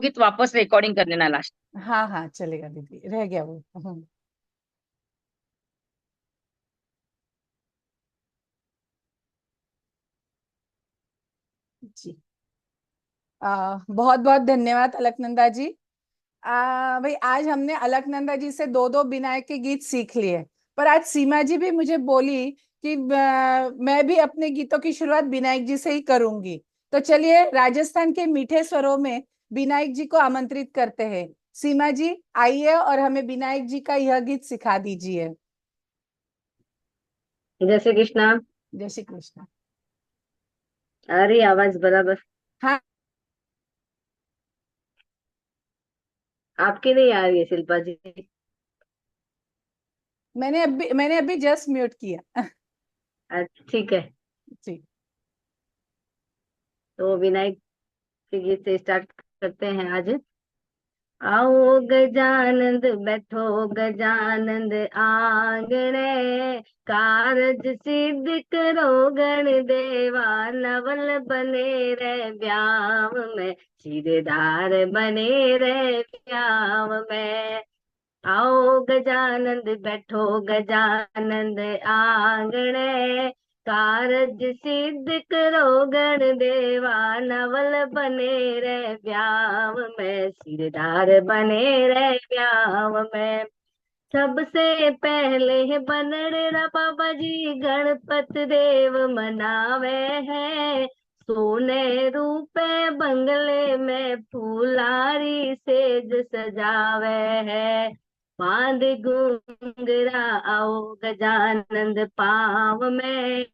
गीत वापस रिकॉर्डिंग कर लेना लास्ट। हाँ हाँ चलेगा दीदी, रह गया वो। जी। बहुत बहुत धन्यवाद अलकनंदा जी। भाई आज हमने अलकनंदा जी से दो दो विनायक के गीत सीख लिए। पर आज सीमा जी भी मुझे बोली कि मैं भी अपने गीतों की शुरुआत विनायक जी से ही करूंगी। तो चलिए राजस्थान के मीठे स्वरों में विनायक जी को आमंत्रित करते हैं। सीमा जी आइए और हमें विनायक जी का यह गीत सिखा दीजिए। जय श्री कृष्णा। जय श्री कृष्ण। आ रही आवाज बराबर? हाँ। आपकी नहीं आ रही है शिल्पा जी। मैंने अभी जस्ट म्यूट किया। अच्छा ठीक है। जी। तो विनायक के गीत से स्टार्ट करते हैं आज। आओ गजानंद बैठो गजानंद आंगणे, कारज सिद्ध करो गण देवा, नवल बने रहे ब्याव में, सिरदार बने रहे ब्याव में। आओ गजानंद बैठो गजानंद आंगणे, कारज सिद्ध करो गण देवा, नवल बने रहे ब्याव में, सिरदार बने रहे ब्याव में। सबसे पहले बनड़ेरा बाबा जी गणपत देव मनावे है, सोने रूपे बंगले में फूलारी सेज सजावे है। बांध घुंघरा आओ गजानंद पाँव में,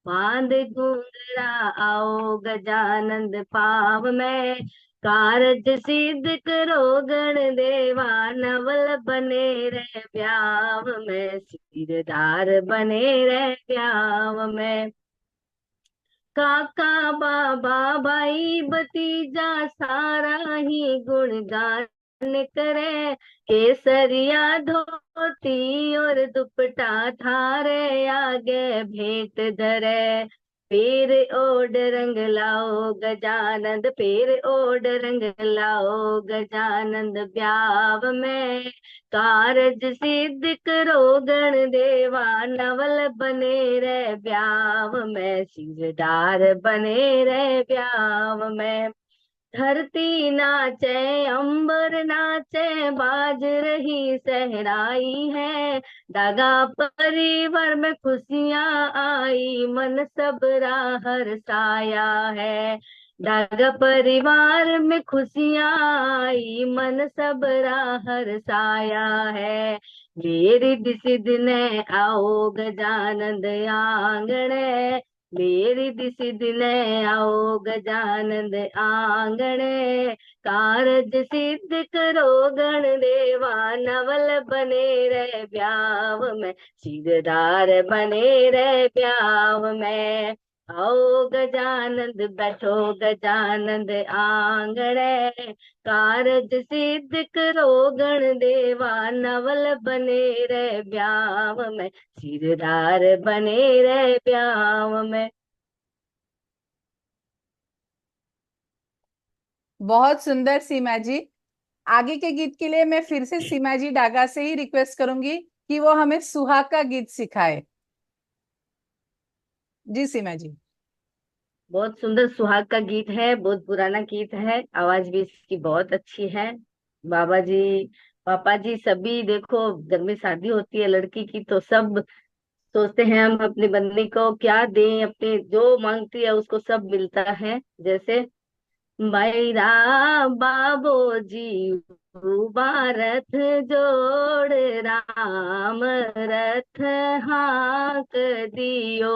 बांध घुंघरा आओ गजानंद पाँव में, कारज सिद्ध करो गण देवा, नवल बने रहे ब्याव में, सिरदार बने रहे ब्याव में। काका बाबा भाई भतीजा सारा ही गुणगान करे, केसरिया धोती और दुपट्टा थारे आगे भेंट धरे। पीर ओड रंग लाओ गजानंद, पीर ओड रंग लाओ गजानंद ब्याव में, कारज सिद्ध करो गण देवा, नवल बने रहे ब्याव में, सिरदार बने रहे ब्याव में। धरती नाचे अंबर नाचे बाज रही सहराई है, दागा परिवार में खुशियां आई, मन सबरा हर्षाया है। दागा परिवार में खुशियां आई, मन सबरा हर्षाया है। मेरी सिद्ध ने आओ गजानंद आंगणे, मेरी सिद्ध ने आओ गजानंद आंगणे, कारज सिद्ध करो गण देवा, नवल बने रहे ब्याव में, सिरदार बने रहे ब्याव में। आओ गजानंद बैठो गजानंद आंगणे, कारज सिद्ध करो गण देवा, नवल बने रहे ब्याव में, सिरदार बने रहे ब्याव में। बहुत सुंदर सीमा जी। आगे के गीत के लिए मैं फिर से सीमा जी डागा से ही रिक्वेस्ट करूंगी कि वो हमें सुहाग का गीत सिखाए। जी सीमा जी। बहुत सुंदर सुहाग का गीत है, बहुत पुराना गीत है, आवाज भी इसकी बहुत अच्छी है। बाबा जी पापा जी सभी देखो, घर में शादी होती है लड़की की तो सब सोचते हैं हम अपनी बंदी को क्या दें, अपने जो मांगती है उसको सब मिलता है। जैसे बैरा बाबो जी भारत जोड़, राम रथ हाँक दियो,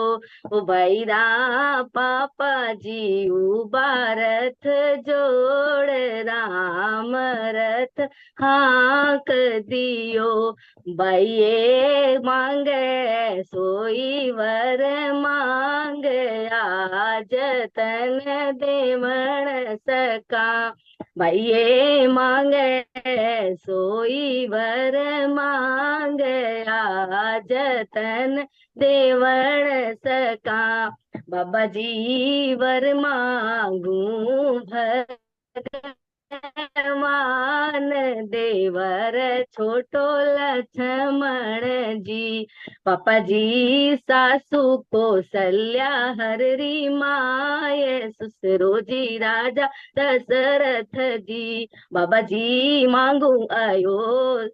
ओ बैरा पापा जी भारत जोड़, राम रथ हाँक दियो। बैये मांगे सोई वर मांगे, आज तन देवण सका। बैये मांगे सोई वर मांगे, आज तन देवण सका। बाबा जी वर मांगू भर देवर छोटो लक्ष्मण जी। पापा जी सासू कौशल्या हररी माय, ससुरो जी राजा दशरथ जी। बाबा जी मांगू आयो,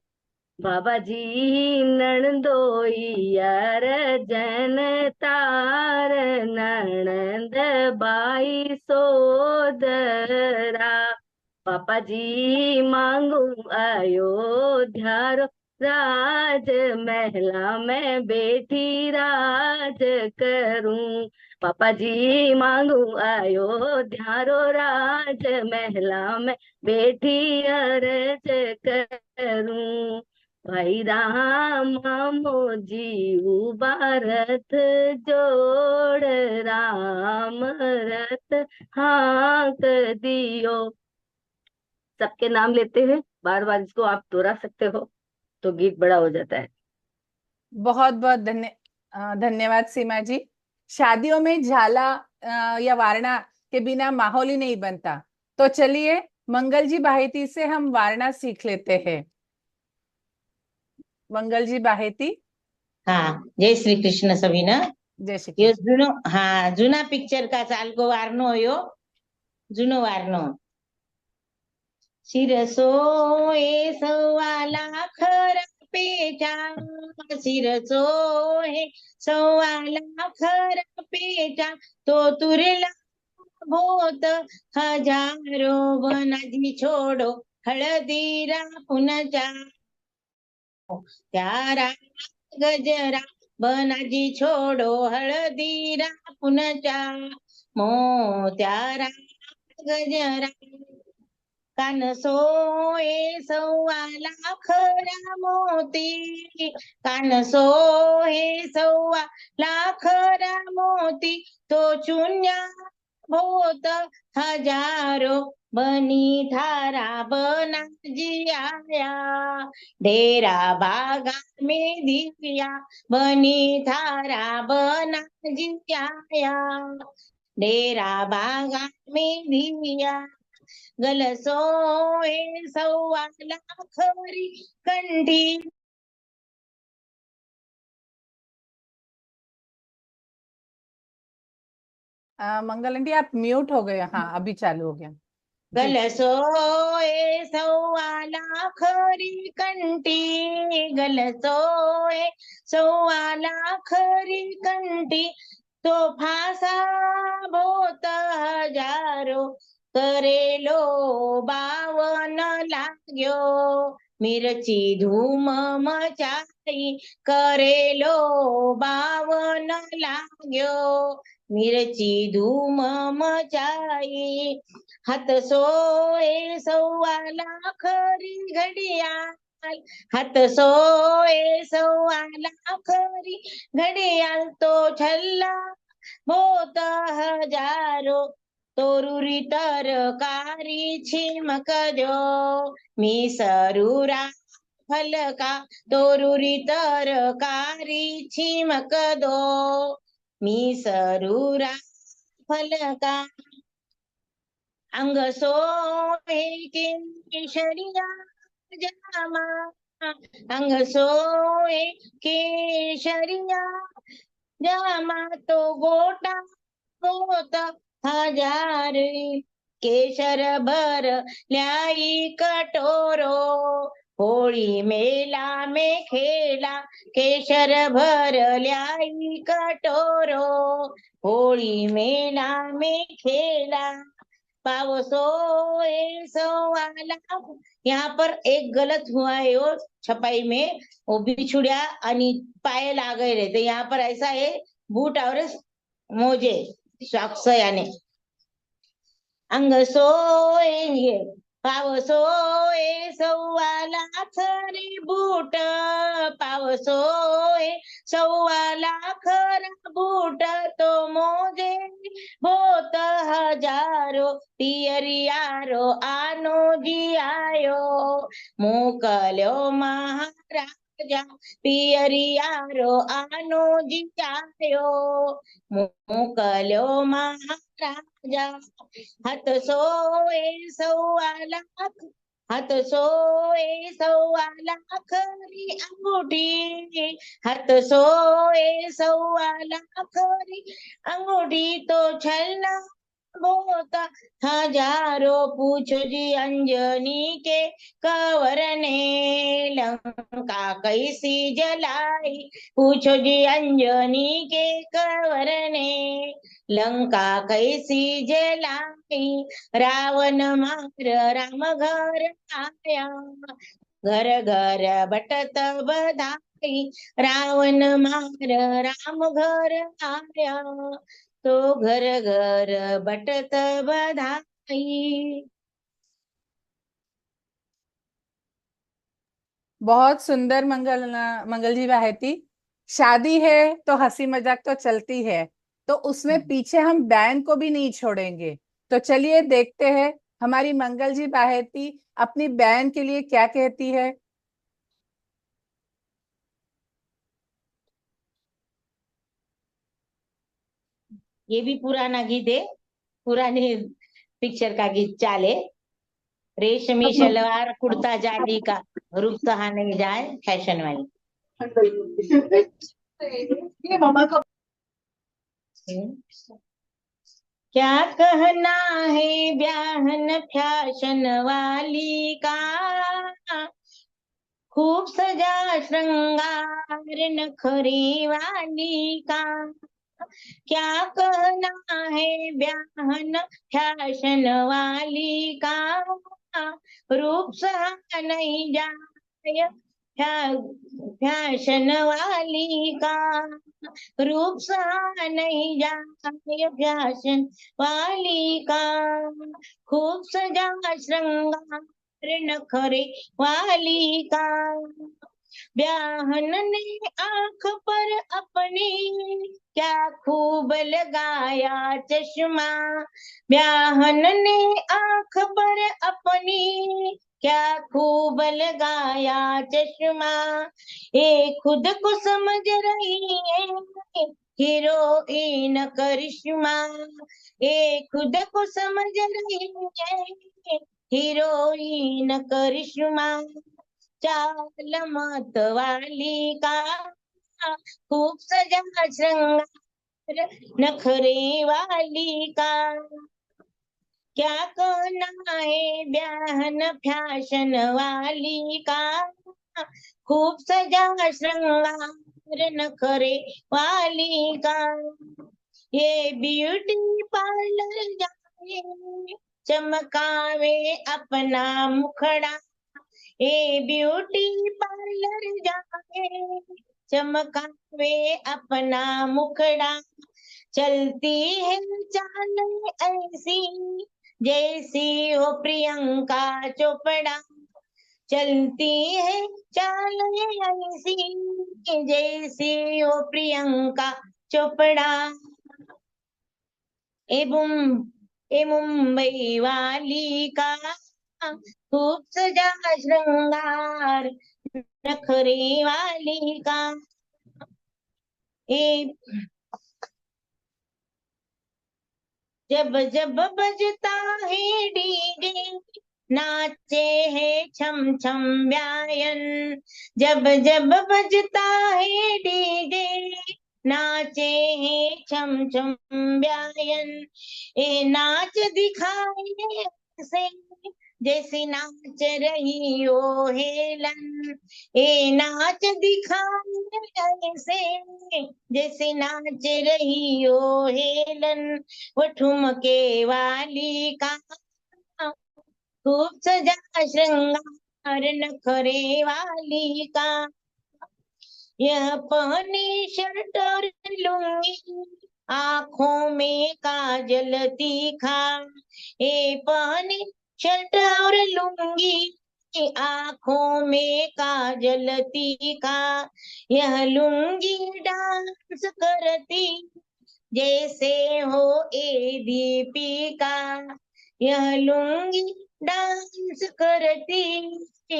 बाबा जी नणदोइयर जन तार, नणंद बाई सोदरा। पापा जी मांगू अयोध्या रो, राज महला में बैठी राज करूं। पापा जी मांगू अयोध्या रो, राज महला में बैठी अरज करूं। भाई राम मोजी भारत जोड़, राम रथ हाँक दियो। सबके नाम लेते हुए बार बार इसको आप दोहरा सकते हो, तो गीत बड़ा हो जाता है। बहुत बहुत धन्यवाद सीमा जी। शादियों में झाला या वारणा के बिना माहौल ही नहीं बनता। तो चलिए मंगल जी बाहेती से हम वारणा सीख लेते हैं। मंगल जी बाहेती। हाँ, जय श्री कृष्ण सभी ना। जय श्री यो कृष्ण। जुनो, हाँ, जुना पिक्चर का चालको वारनो यो, जुनो वारनो। सिरसोए सव्वा लाख रुपयेचा, सिरसोए सव्वा लाख रुपयेचा, तो तुरला भोत हजारो बनाजी छोडो हळदीरा पुनचा, त्यारा गजरा बनाजी छोडो हळदीरा पुनचा, मोत्यारा गजरा, कान सोये सव्वा लाखरा मोती, कान सोये सव्वा लाखरा मोती, तो चुन्या भोत हजारो बनी थारा बनाजी आया, डेरा बागा में दिया बनी थारा बनाजी आया, डेरा बागा में दिया, गलसोए सव्वा लाखरी कंठी। मंगल आंटी आप म्यूट हो गए। हाँ अभी चालू हो गया जी। गलसोए सव्वा लाखरी कंठी, गलसोए सव्वा लाखरी कंठी, तो फासा भोत हजारो करेलो बावन लाग्यो, मिरची धूम मचाई करेलो बावन लाग्यो, मिरची धूम मचाई, हाथ सोए सव्वा लाखरी घड़ियाल, हाथ सोए सव्वा लाखरी घड़ियाल, तो छल्ला भोत हजारो तोरुरी तरकारी छिमक जो, मी सरूरा फलका तोरुरी तरकारी छिमक दो, मी सरूरा फलका, अंग सोए केशरिया जामा, अंग सोए केशरिया जामा, तो गोटा गोत हजार केशर भर ल्याई कटोरो, होळी मेला में खेला केशर भर ल्याई कटोरो, होळी मेला में खेला, पाव सोए सव्वा लाख। यहाँ पर एक गलत हुआ है वो छपाई में, वो बिछुड़िया आणि पाए आ गए रहे, तो यहाँ पर ऐसा है बूट और मोजे सॉक्स यानी, अंग सोए पाव सोए सव्वा लाखरी बूट, पाव सोए सव्वा लाखरा बूट, तो मोजे भोत हजारो पियरियारो आनो जी आयो, मोकल्यो महाराजा पियरियारो आनो जी आयो, मोकल्यो महाराजा, हाथ सोए सव्वा लाख हाथ सोए सव्वा लाखरी अंगूठी, हाथ सोए सव्वा लाखरी अंगूठी, तो छलना बोता हजारों पूछो जी अंजनी के कंवर ने लंका कैसी जलाई, पूछो जी अंजनी के कंवर ने लंका कैसी जलाई। रावण मार राम घर आया, घर घर बटत बधाई, रावण मार राम घर आया, तो घर घर बटत बधाई। बहुत सुंदर मंगल जी बाहेती। शादी है तो हंसी मजाक तो चलती है, तो उसमें पीछे हम बैंड को भी नहीं छोड़ेंगे। तो चलिए देखते हैं हमारी मंगल जी बाहेती अपनी बैंड के लिए क्या कहती है। ये भी पुराना गीत है, पुराने पिक्चर का गीत चाले। रेशमी शलवार कुर्ता जाली का, रूप सहा नहीं जाए फैशन वाली। क्या कहना है ब्याहन फैशन वाली का, खूब सजा श्रृंगार नखरी वाली का। क्या कहना है ब्याहन फैशन वाली का, रूप सहा नहीं जाए फैशन वाली का, रूप सहा नहीं जाए फैशन वाली का। खूब सजा श्रृंगार नखरे वाली का, ब्याहन ने आंख पर अपनी क्या खूब लगाया चश्मा, ब्याहन ने आंख पर अपनी क्या खूब लगाया चश्मा। ये खुद को समझ रही है हीरोइन करिश्मा, ये खुद को समझ रही है हीरोइन करिश्मा। चाल मत वाली का, खूब सजा श्रृंगार नखरे वाली का। क्या कहना है ब्याहन फैशन वाली का, खूब सजा श्रृंगार नखरे वाली का। ये ब्यूटी पार्लर जाए चमकावे अपना मुखड़ा, ए ब्यूटी पार्लर जाए चमकावे अपना मुखड़ा। चलती है चाल ऐसी जैसी हो प्रियंका चोपड़ा, चलती है चाल ऐसी जैसी हो प्रियंका चोपड़ा। एवं ए मुंबई वाली का, खूब सजा श्रृंगार नखरे वाली का। ए जब जब बजता है डीजे नाचे है छम छम ब्यायन, जब जब बजता है डीजे नाचे है छम छम ब्यायन। ए नाच दिखाए से जैसे नाच रही हो हेलन, ए नाच दिखाए से जैसे नाच रही हो हेलन। वो ठुमके वाली का, खूब सजा श्रृंगार नखरे वाली का। यह पहनी शर्ट और लुंगी आंखों में काजल तीखा, ये पहनी शर्ट और लुंगी आंखों में काजल तीखा। यह लुंगी डांस करती जैसे हो ए दीपिका, यह लुंगी डांस करती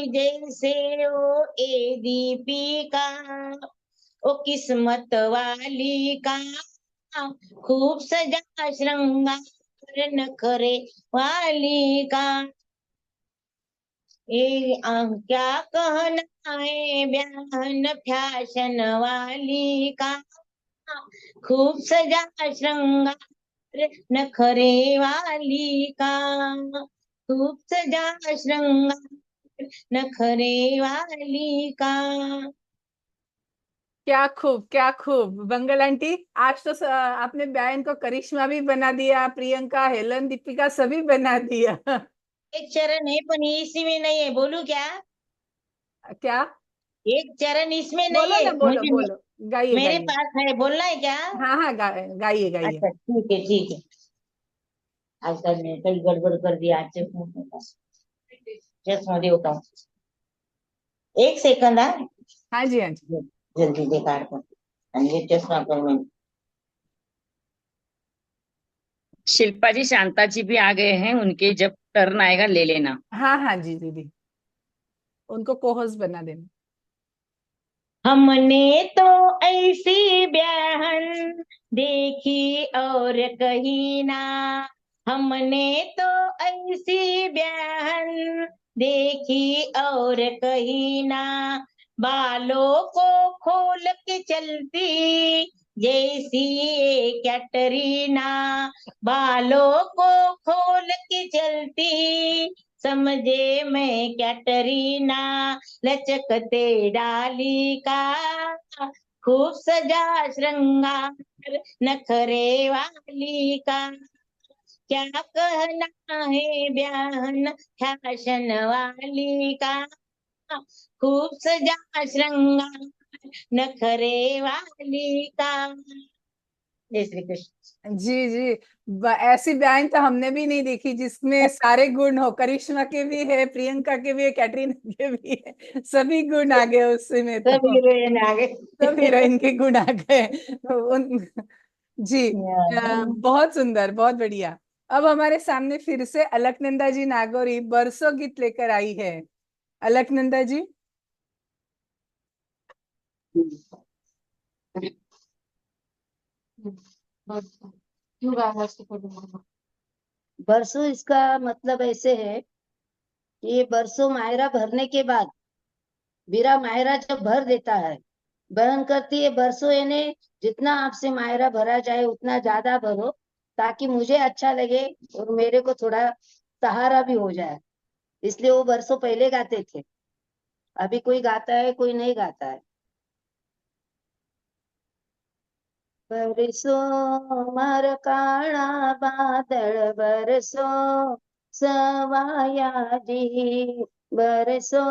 जैसे हो ए दीपिका। ओ किस्मत वाली का, खूब सजा श्रृंगार नखरे वाली का। क्या कहना है बयान फैशन वाली का, खूब सजा श्रृंगार नखरे वाली का, खूब सजा श्रृंगार नखरे वाली का। क्या खूब, क्या खूब। मंगल आंटी, आज तो आपने बयान को करिश्मा भी बना दिया, प्रियंका, हेलन, दीपिका सभी बना दिया। एक चरण है पर इसी में नहीं है, बोलू क्या? क्या? एक चरण इसमें नहीं बोलो है, ना, बोलो मुझे बोलो। गाइए मेरे गाइए। पास है, बोलना है क्या? हाँ हाँ, गाइए गाइए। अच्छा ठीक है ठीक है। आजकल मैं कई गड़बड़ कर दिया आज से। चश्मा देता हूँ, एक सेकंड। हाँ, हाँ जी, हाँ जी। जल्दी देखा ये चश्मा पर मैं। शिल्पा जी, शांता जी भी आ गए हैं, उनके जब टर्न आएगा ले लेना। हाँ हाँ जी दीदी, उनको कोहोस्ट बना देना। हमने तो ऐसी बहन देखी और कहीं ना, हमने तो ऐसी बहन देखी और कहीं ना, बालों को खोल के चलती जैसी ये कैटरीना, बालों को खोल के चलती समझे मैं कैटरीना, लचकते डाली का, खूब सजा श्रृंगार नखरे वाली का, क्या कहना है बयान फैशन वाली का, खूब सजा श्रृंगार नखरे वाली का। जय श्री कृष्ण। जी जी। ऐसी बयान तो हमने भी नहीं देखी जिसमें सारे गुण हो। करिश्मा के भी है, प्रियंका के भी है, कैटरीना के भी है, सभी गुण आ गए उसमें सब तो। हीरोइन आ सब गए। हीरोइन के गुण आ गए। जी। बहुत सुंदर, बहुत बढ़िया। अब हमारे सामने फिर से अलकनंदा जी नागौरी बरसों गीत लेकर आई है। अलकनंदा जी। क्यों गाया इसके बरसों, इसका मतलब ऐसे है कि ये बरसों मायरा भरने के बाद बीरा मायरा जब भर देता है, बहन करती है बरसों यानी जितना आपसे मायरा भरा जाए उतना ज्यादा भरो, ताकि मुझे अच्छा लगे और मेरे को थोड़ा सहारा भी हो जाए। इसलिए वो बरसों पहले गाते थे। अभी कोई गाता है, कोई नहीं गाता है। बरसो मर काला बादल बरसो सवाया जी, बरसो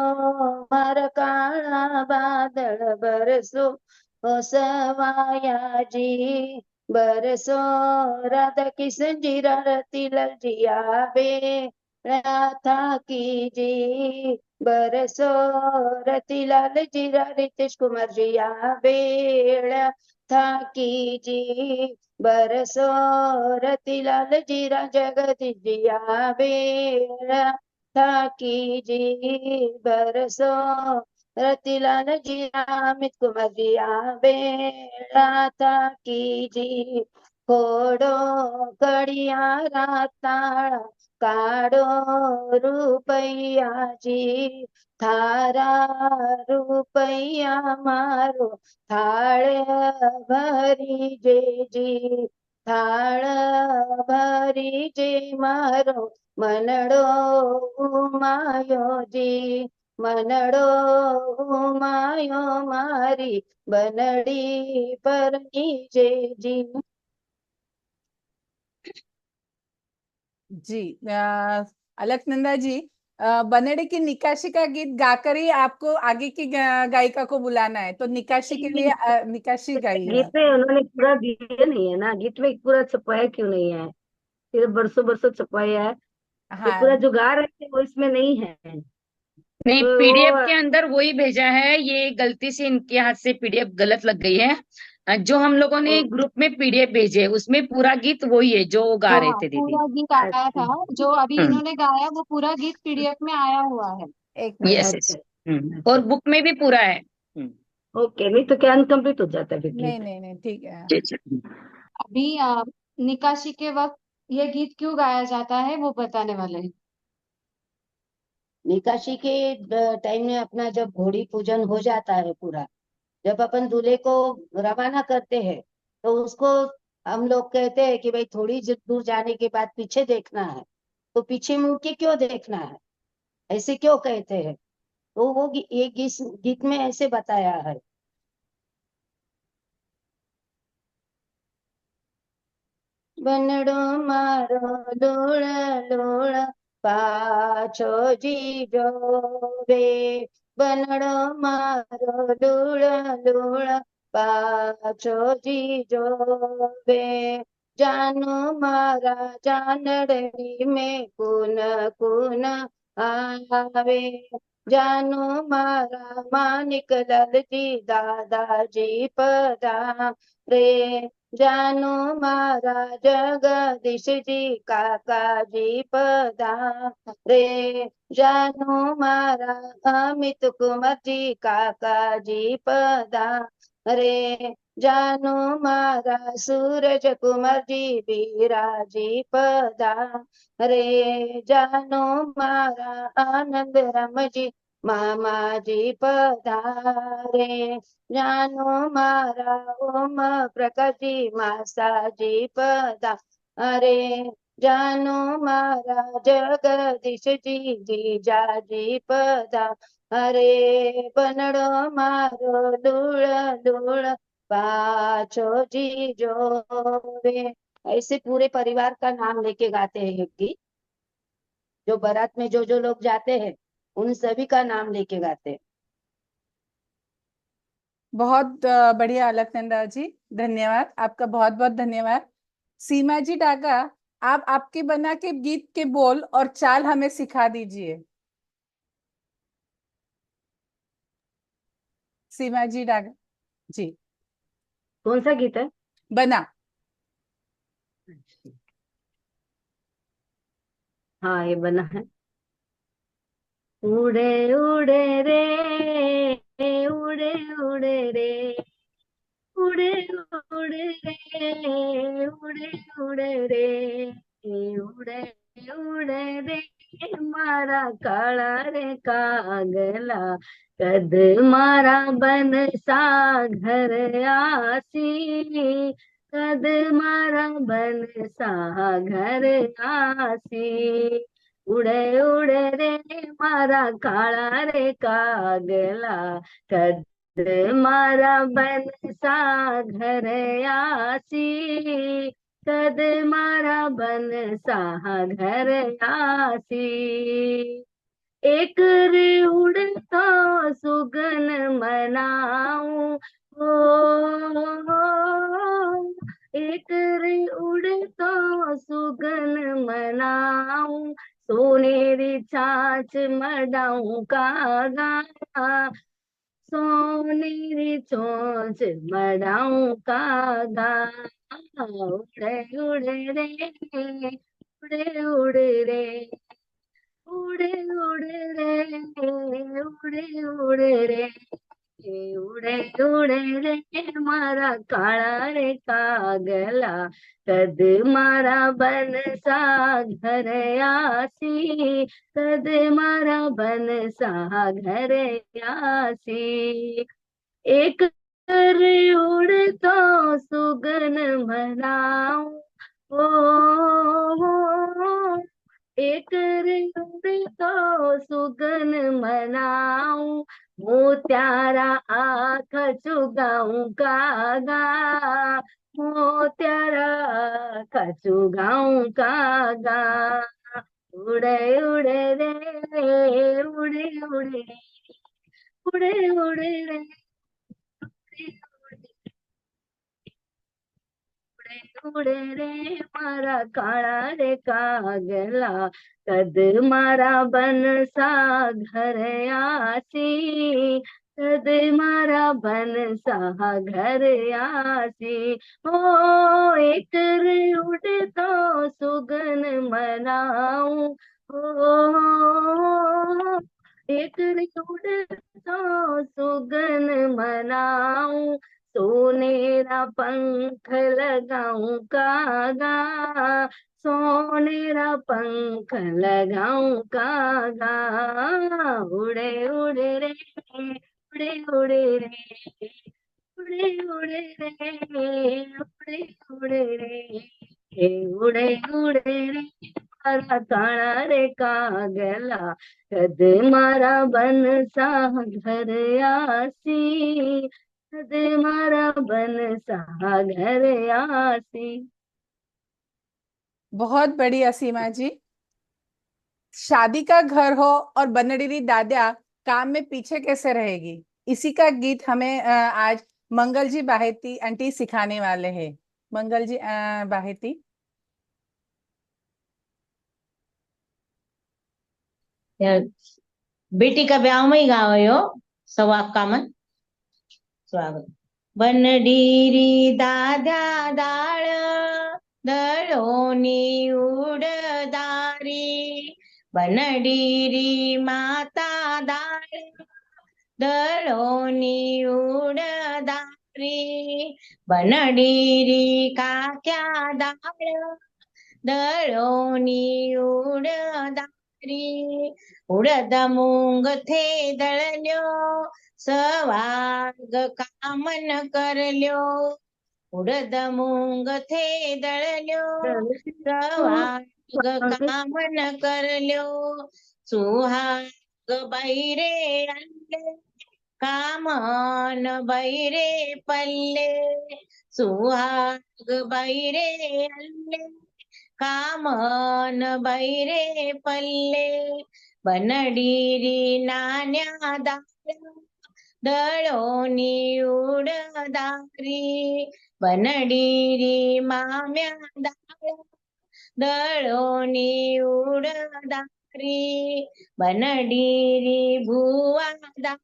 मर काला बादल बरसो ओ सवाया जी, बरसो राधा किशन जी रति लाल जी आवे था की जी, बरसो रतिलाल जी रितेश कुमार जी आवे था की जी, बरसो रतिलाल जीरा जगदीश जिया बेड़ा था की जी, बरसो रतिलाल जीरा अमित कुमार जिया बेड़ा था की जी, खोड़ो कड़िया राताड़ा काड़ो रुपैया जी, थारा रुपैया मारो थाळ भरी जे जी, थाळ भरी जे मारो मनडो उमायो जी, मनडो उमायो मारी बनडी परनी जे जी। जी। अलकनंदा जी, बनड़े की निकाशी का गीत गाकर ही आपको आगे की गायिका को बुलाना है, तो निकाशी के लिए निकाशी गीत गाइएगा। में उन्होंने पूरा दिया नहीं है ना, गीत में पूरा छपाया क्यों नहीं है? सिर्फ बरसों बरसों छपाया है। ये पूरा हाँ। जो गा रहे थे वो इसमें नहीं है। नहीं, तो पीडीएफ वो के अंदर वही भेजा है, ये गलती से इनके हाथ से पीडीएफ गलत लग गई है। जो हम लोगों ने ग्रुप में पीडीएफ भेजे उसमें पूरा गीत वही है जो वो गा हाँ रहे हाँ, थे दीदी। पूरा गीत आया अच्छा था। जो अभी हम्म। इन्होंने गाया वो पूरा गीत पीडीएफ में आया हुआ है। एक मिनट। यस अच्छा यस। अच्छा। और बुक में भी पूरा है। ओके, नहीं तो क्या इनकम्प्लीट हो जाता है फिर नहीं गीत? नहीं नहीं, ठीक है। जी जी। अभी निकासी के वक्त ये गीत क्यों गाया जाता है वो बताने वाले हैं। निकाशी के टाइम में अपना जब घोड़ी पूजन हो जाता है पूरा, जब अपन दूल्हे को रवाना करते हैं, तो उसको हम लोग कहते हैं कि भाई थोड़ी दूर जाने के बाद पीछे देखना है। तो पीछे मुड़ के क्यों देखना है, ऐसे क्यों कहते हैं? तो वो ये गीत में ऐसे बताया है। बनड़ो मारो लोळ लोळ पाछो जीजो रे, बनड़ो मारो लोळ लोळ पाछो जीजो रे, जानो मारा जानड़ी में कुन कुन आवे, जानो मारा मानिक लालजी दादाजी पदा रे, जानो मारा जगदीश जी काकाजी पदा रे, जानो मारा अमित कुमार जी काकाजी पदा रे, जानो मारा सूरज कुमार जी बीराजी पदा रे, जानो मारा आनंद राम जी मामा जी पधारे, जानो मारा ओम प्रकाश जी मासाजी पदा अरे, जानो मारा जगदीश जी जीजाजी पदा अरे, बनड़ो मारो लूड़ लूड़ पाछो जीजो रे। ऐसे पूरे परिवार का नाम लेके गाते हैं ये गीत। जो बारात में जो जो लोग जाते हैं उन सभी का नाम लेके गाते हैं। बहुत बढ़िया अलकनंदा जी, धन्यवाद आपका, बहुत बहुत धन्यवाद। सीमा जी डागा, आप आपके बना के गीत के बोल और चाल हमें सिखा दीजिए। सीमा जी डागा जी। कौन सा गीत है? बना। हाँ, ये बना है। उड़े उड़े रे, उड़े उड़े रे, उड़े उड़े रे, उड़े उड़े रे, उड़े उड़े रे, मारा काला रे कागला, कद मारा बन सा घर आसी, कद मारा बन सा घर आसी, उड़े उड़े रे मारा काला रे कागला, कद मारा बन सा घर आसी, कद मारा बन सा घर आसी, एक रे उड़ता सुगन मनाऊं, ओ एक रे उड़ता सुगन मनाऊं, सोनेरी छाछ मडाऊं कागा, सोनेरी चोंच मडाऊं कागा, उड़े उड़े रे, उड़े उड़े रे, उड़े उड़े रे, उड़े उड़े रे, उड़े उड़े रे, मारा काला रे कागला, कद मारा बन सा घर आसी, कद मारा बन सा घर आसी, एक रे उड़ता सुगन मनाऊं, ओ एक रे उड़ता सुगन मनाऊं, मोत्यारा आँख चुगाऊं कागा, मोत्यारा आँख चुगाऊं कागा, उड़े उड़े रे, उड़े उड़े, उड़े उड़े रे, उड़े रे, मारा काला रे कागला, कद मारा बन सा घर आसी, कद मारा बन सा घर आसी, ओ एक रे उड़ता सुगन मनाऊं, ओ एक रे उड़ता सुगन मनाऊं, सोनेरा पंख लगाऊं कागा, सोनेरा पंख लगाऊं कागा, उड़े उड़े रे, उड़े उड़े रे, उड़े उड़े रे, उड़े उड़े रे, हे उड़े उड़े रे, मारा काळा रे कागला, कद मारा बनसा घर आसी, कद मारा बनसा घर आसी। बहुत बढ़िया सीमा जी। शादी का घर हो और बनडीरी दादिया काम में पीछे कैसे रहेगी, इसी का गीत हमें आज मंगल जी बाहेती आंटी सिखाने वाले हैं। मंगल जी बाहेती। बेटी का ब्याह में ही गाओ यो सवाक का मन स्वागत। बनडीरी दाद्या दाळ दळोनी उडदारी, बनडीरी माता दाळ दळोनी उडदारी, बनडीरी काक्या दाळ दळोनी उडदारी, उडद मूंग थे दळल्यो सवाग कामन करल्यो, उडद मूंग थे दळल्यो सवाग कामन करल्यो, सुहाग बैरे आणले कामन बैरे पल्ले, सुहाग बैरे आणले कामन बैरे पल्ले, बनडीरी नान्या दाळ दळोनी उडदारी, बनडीरी माम्या दाळ दळोनी उडदारी, बनडीरी भुवा दाळ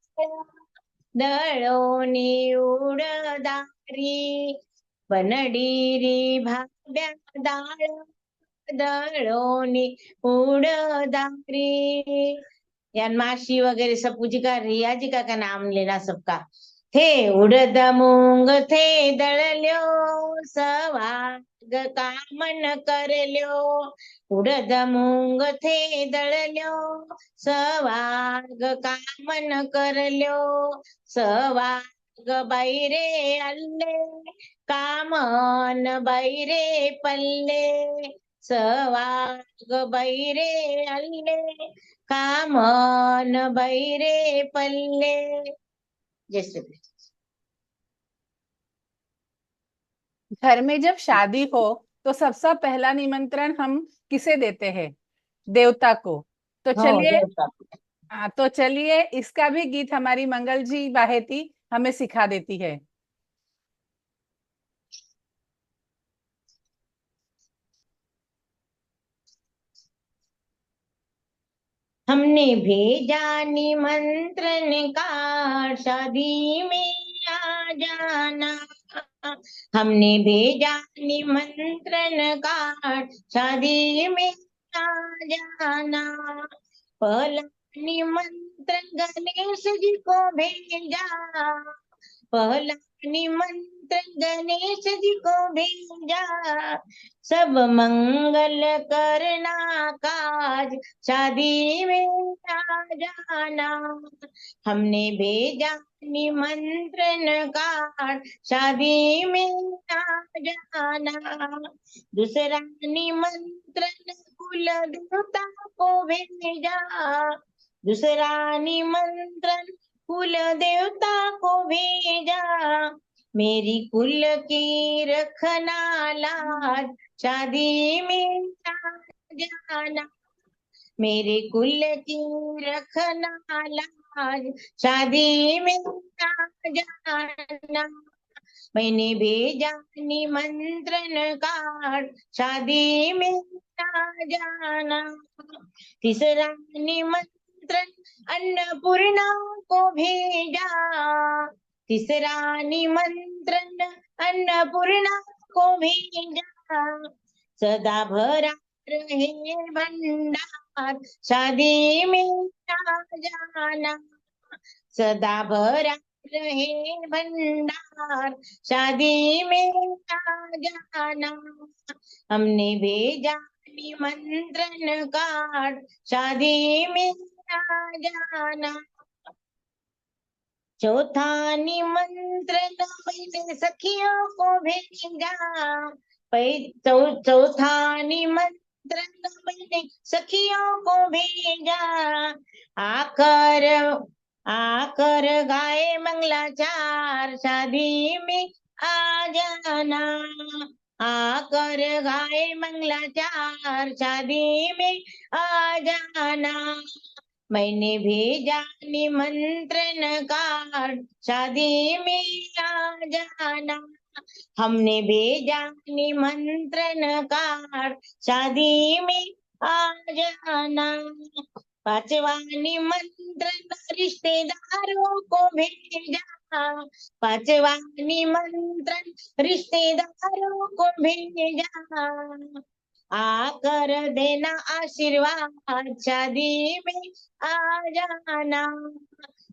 दळोनी उडदारी, बनडीरी भाव्या दाळ दळोनी उडदारी। यान मासी वगैरह सब पूजी का रिया जी का नाम लेना सबका। थे उड़द मूंग थे दळल्यो सवाग कामन करल्यो, उड़द मूंग थे दळल्यो सवाग कामन करल्यो, सवाग बैरे अल्ले कामन बैरे पल्ले, सवाग बैरे अल्ले कामन बैरे पल्ले। जय श्री कृष्ण। घर में जब शादी हो तो सबसे पहला निमंत्रण हम किसे देते हैं? देवता को। तो चलिए तो चलिए इसका भी गीत हमारी मंगल जी बाहेती हमें सिखा देती है। हमने भेजा निमंत्रण कार्ड शादी में आ जाना, हमने भेजा निमंत्रण कार्ड शादी में आ जाना, पहला निमंत्रण गणेश जी को भेजा, पहला निमंत्रण गणेश जी को भेजा, सब मंगल करना काज शादी में आ जाना, हमने भेजा निमंत्रण कार्ड शादी में आ जाना, दूसरा निमंत्रण कुल देवता को भेजा, दूसरा निमंत्रण कुल देवता को भेजा, मेरी कुल की रखना लाज शादी में आ जाना, मेरे कुल की रखना लाज शादी में आ जाना, मैंने भेजा निमंत्रण कार्ड शादी में आ जाना, तीसरा निमंत्रण अन्नपूर्णा को भेजा, तीसरा निमंत्रण अन्नपूर्णा को भेजा, सदा भरा रहे भंडार शादी में आ जाना, सदा भरा रहे भंडार, शादी में आ जाना। हमने भेजा निमंत्रण कार्ड, शादी में आ जाना। चौथा निमंत्रण मैंने सखियों को भेजा, चौथा निमंत्रण मैंने सखियों को भेजा। आकर आकर गाए मंगलाचार, शादी में आ जाना। आकर गाए मंगलाचार, शादी में आ जाना। मैंने भेजा निमंत्रण कार्ड, शादी में आ जाना। हमने भेजा निमंत्रण कार्ड, शादी में आ जाना। पांचवा निमंत्रण रिश्तेदारों को भेजा, पांचवा निमंत्रण रिश्तेदारों को भेजा। आकर देना आशीर्वाद, शादी में आ जाना।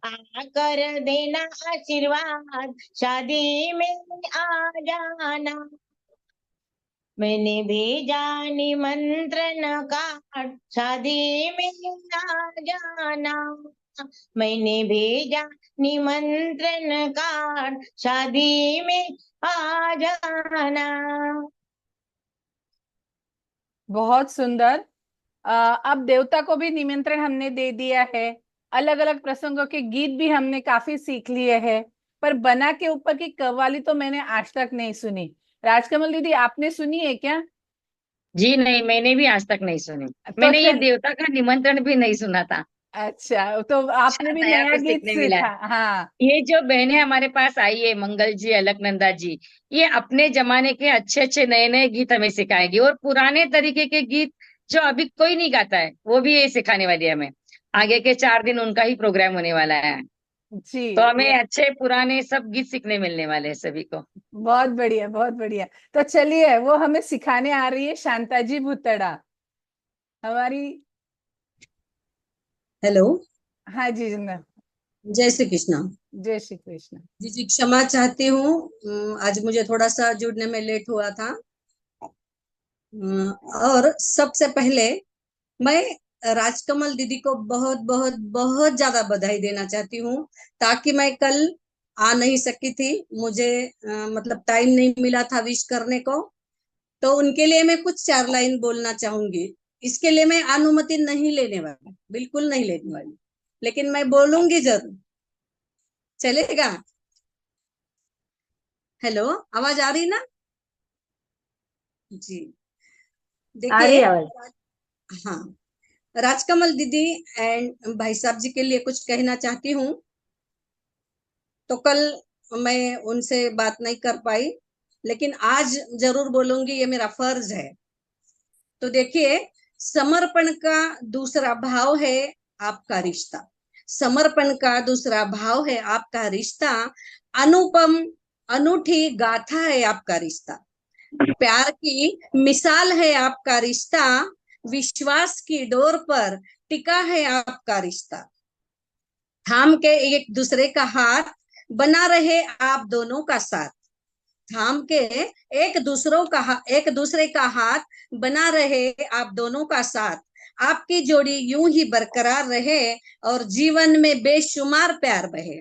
आकर देना आशीर्वाद, शादी में आ जाना। मैंने भेजा निमंत्रण कार्ड, शादी में आ जाना। मैंने भेजा निमंत्रण कार्ड, शादी में आ जाना। बहुत सुंदर। अब देवता को भी निमंत्रण हमने दे दिया है, अलग अलग प्रसंगों के गीत भी हमने काफी सीख लिए हैं, पर बना के ऊपर की कव्वाली तो मैंने आज तक नहीं सुनी। राजकमल दीदी, आपने सुनी है क्या? जी नहीं, मैंने भी आज तक नहीं सुनी। तो मैंने ये चल, देवता का निमंत्रण भी नहीं सुना था। अच्छा, तो आपने अच्छा, भी नया नया कुछ गीत सीखने मिला है। सीखा। हाँ ये जो बहनें हमारे पास आई है, मंगल जी, अलकनंदा जी, ये अपने जमाने के अच्छे अच्छे नए नए गीत हमें सिखाएगी, और पुराने तरीके के गीत जो अभी कोई नहीं गाता है वो भी ये सिखाने वाली है हमें। आगे के 4 दिन उनका ही प्रोग्राम होने वाला है, जी, तो हमें अच्छे पुराने सब गीत सीखने मिलने वाले हैं सभी को। बहुत बढ़िया, बहुत बढ़िया। तो चलिए, वो हमें सिखाने आ रही है शांता जी भुतड़ा हमारी। हेलो। हाँ जी, जिंदा। जय श्री कृष्णा। जय श्री कृष्ण। जी जी, क्षमा चाहती हूँ। आज मुझे थोड़ा सा जुड़ने में लेट हुआ था। और सबसे पहले मैं राजकमल दीदी को बहुत बहुत बहुत ज्यादा बधाई देना चाहती हूँ, ताकि मैं कल आ नहीं सकी थी। मुझे मतलब टाइम नहीं मिला था विश करने को, तो उनके लिए मैं कुछ 4 लाइन बोलना चाहूंगी। इसके लिए मैं अनुमति नहीं लेने वाली, बिल्कुल नहीं लेने वाली, लेकिन मैं बोलूंगी जरूर। चलेगा? हेलो, आवाज आ रही ना? जी, आ रही देखिए। आवाज। हाँ, राजकमल दीदी एंड भाई साहब जी के लिए कुछ कहना चाहती हूँ। तो कल मैं उनसे बात नहीं कर पाई, लेकिन आज जरूर बोलूंगी, ये मेरा फर्ज है। तो देखिए, समर्पण का दूसरा भाव है आपका रिश्ता। समर्पण का दूसरा भाव है आपका रिश्ता। अनुपम अनूठी गाथा है आपका रिश्ता। प्यार की मिसाल है आपका रिश्ता। विश्वास की डोर पर टिका है आपका रिश्ता। थाम के एक दूसरे का हाथ, बना रहे आप दोनों का साथ। थाम के एक दूसरे का हाथ, बना रहे आप दोनों का साथ। आपकी जोड़ी यूं ही बरकरार रहे, और जीवन में बेशुमार प्यार बहे।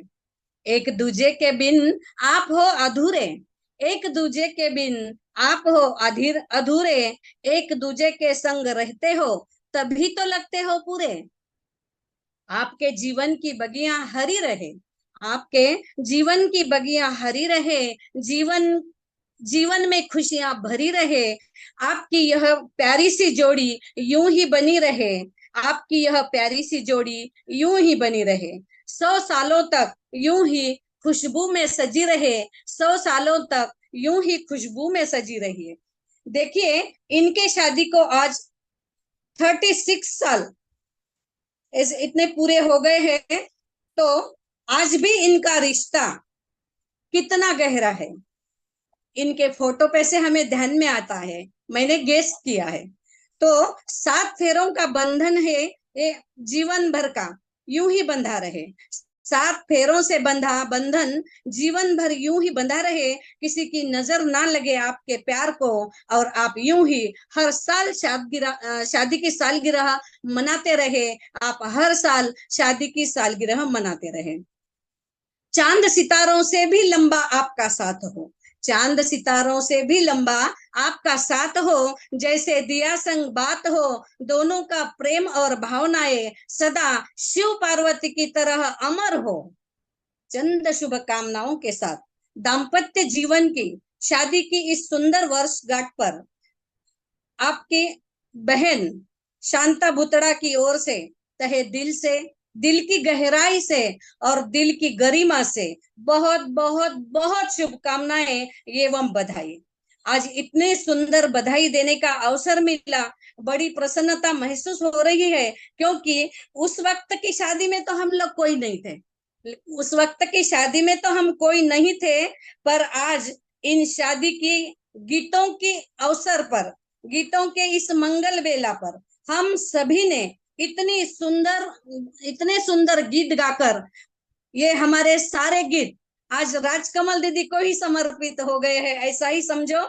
एक दूजे के बिन आप हो अधूरे, एक दूजे के बिन आप हो अधूरे। एक दूजे के संग रहते हो, तभी तो लगते हो पूरे। आपके जीवन की बगियां हरी रहे, आपके जीवन की बगियां हरी रहे। जीवन जीवन में खुशियां भरी रहे। आपकी यह प्यारी सी जोड़ी यूं ही बनी रहे। आपकी यह प्यारी सी जोड़ी यूं ही बनी रहे। 100 सालों तक यूं ही खुशबू में सजी रहे। 100 सालों तक यूं ही खुशबू में सजी रही। देखिए, इनके शादी को आज 36 साल इतने पूरे हो गए हैं। तो आज भी इनका रिश्ता कितना गहरा है, इनके फोटो पे से हमें ध्यान में आता है। मैंने गेस किया है। तो 7 फेरों का बंधन है, ये जीवन भर का यूं ही बंधा रहे। 7 फेरों से बंधा बंधन जीवन भर यूं ही बंधा रहे, किसी की नजर ना लगे आपके प्यार को, और आप यूं ही हर साल शादी की सालगिरह मनाते रहे, आप हर साल शादी की सालगिरह मनाते रहे। चांद सितारों से भी लंबा आपका साथ हो, चांद सितारों से भी लंबा आपका साथ हो, जैसे दिया संग बात हो, दोनों का प्रेम और भावनाएं सदा शिव पार्वती की तरह अमर हो। चंद शुभकामनाओं के साथ दाम्पत्य जीवन की, शादी की इस सुंदर वर्षगांठ पर आपकी बहन शांता बुतड़ा की ओर से तहे दिल से, दिल की गहराई से और दिल की गरिमा से बहुत बहुत बहुत शुभकामनाएं एवं बधाई। आज इतने सुंदर बधाई देने का अवसर मिला, बड़ी प्रसन्नता महसूस हो रही है, क्योंकि उस वक्त की शादी में तो हम लोग कोई नहीं थे, उस वक्त की शादी में तो हम कोई नहीं थे, पर आज इन शादी की गीतों के अवसर पर, गीतों के इस मंगल बेला पर हम सभी ने इतने सुंदर गीत गाकर, ये हमारे सारे गीत आज राजकमल दीदी को ही समर्पित हो गए हैं, ऐसा ही समझो,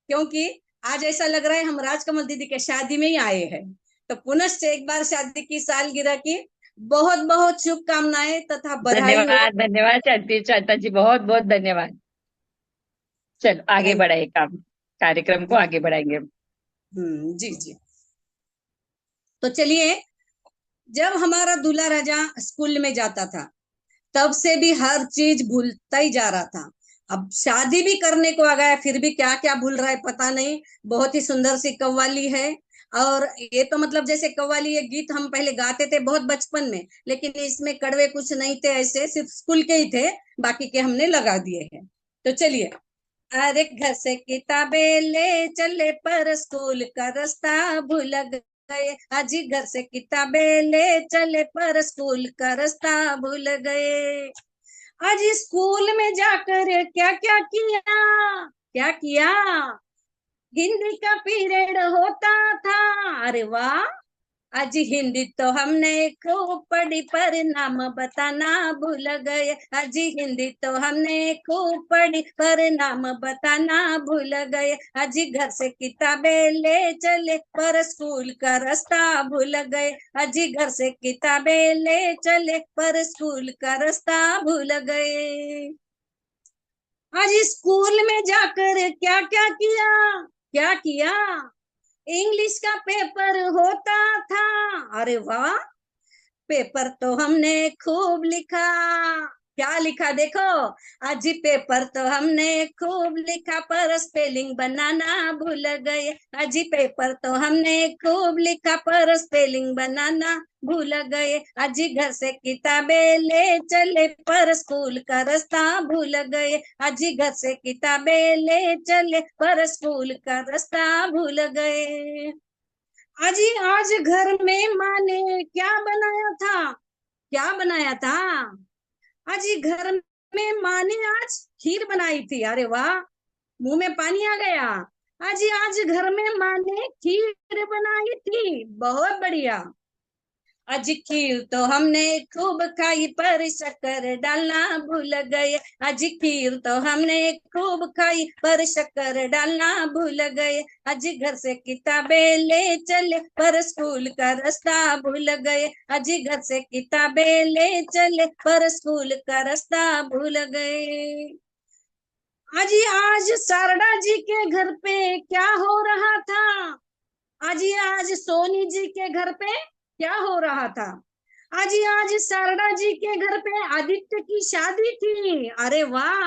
क्योंकि आज ऐसा लग रहा है हम राजकमल दीदी के शादी में ही आए हैं। तो पुनश्च एक बार शादी की सालगिरह की बहुत बहुत शुभकामनाएं तथा बधाई हो। धन्यवाद धन्यवाद शांता जी, बहुत बहुत धन्यवाद। चलो आगे थैंक बढ़ाए कार्यक्रम को आगे बढ़ाएंगे। जी जी। तो चलिए, जब हमारा दूल्हा राजा स्कूल में जाता था तब से भी हर चीज भूलता ही जा रहा था, अब शादी भी करने को आ गया, फिर भी क्या क्या भूल रहा है पता नहीं। बहुत ही सुंदर सी कव्वाली है, और ये तो मतलब जैसे कव्वाली, ये गीत हम पहले गाते थे बहुत बचपन में, लेकिन इसमें कड़वे कुछ नहीं थे, ऐसे सिर्फ स्कूल के ही थे, बाकी के हमने लगा दिए हैं। तो चलिए, अरे घर से किताबें ले चले पर स्कूल का रास्ता भूल गए, अजी घर से किताबें ले चले पर स्कूल का रास्ता भूल गए। आज स्कूल में जाकर क्या क्या किया, क्या किया, हिंदी का पीरियड होता था, अरे वाह, आज हिंदी तो हमने खूब पढ़ी पर नाम बताना भूल गए, आज हिंदी तो हमने खूब पढ़ी पर नाम बताना भूल गए, आज घर से किताबें ले चले पर स्कूल का रास्ता भूल गए, आज घर से किताबें ले चले पर स्कूल का रास्ता भूल गए। आज स्कूल में जाकर क्या क्या किया, क्या किया, इंग्लिश का पेपर होता था, अरे वाह, पेपर तो हमने खूब लिखा, क्या लिखा देखो, आज पेपर तो हमने खूब लिखा पर स्पेलिंग बनाना भूल गए, आज पेपर तो हमने खूब लिखा पर स्पेलिंग बनाना भूल गए, आज घर से किताबें ले चले पर स्कूल का रास्ता भूल गए, आज घर से किताबें ले चले पर स्कूल का रास्ता भूल गए। आज घर में माँ ने क्या बनाया था, क्या बनाया था, आज घर में माँ ने आज खीर बनाई थी, अरे वाह, मुंह में पानी आ गया। आज घर में माँ ने खीर बनाई थी, बहुत बढ़िया। आज खीर तो हमने खूब खाई पर शक्कर डालना भूल गए, आज खीर तो हमने खूब खाई पर शक्कर डालना भूल गए, आज घर से किताबें ले चले पर स्कूल का रास्ता भूल गए, आज घर से किताबें ले चले पर स्कूल का रास्ता भूल गए। आज शारदा जी के घर पे क्या हो रहा था, आज सोनी जी के घर पे क्या हो रहा था, आज शारदा जी के घर पे आदित्य की शादी थी, अरे वाह,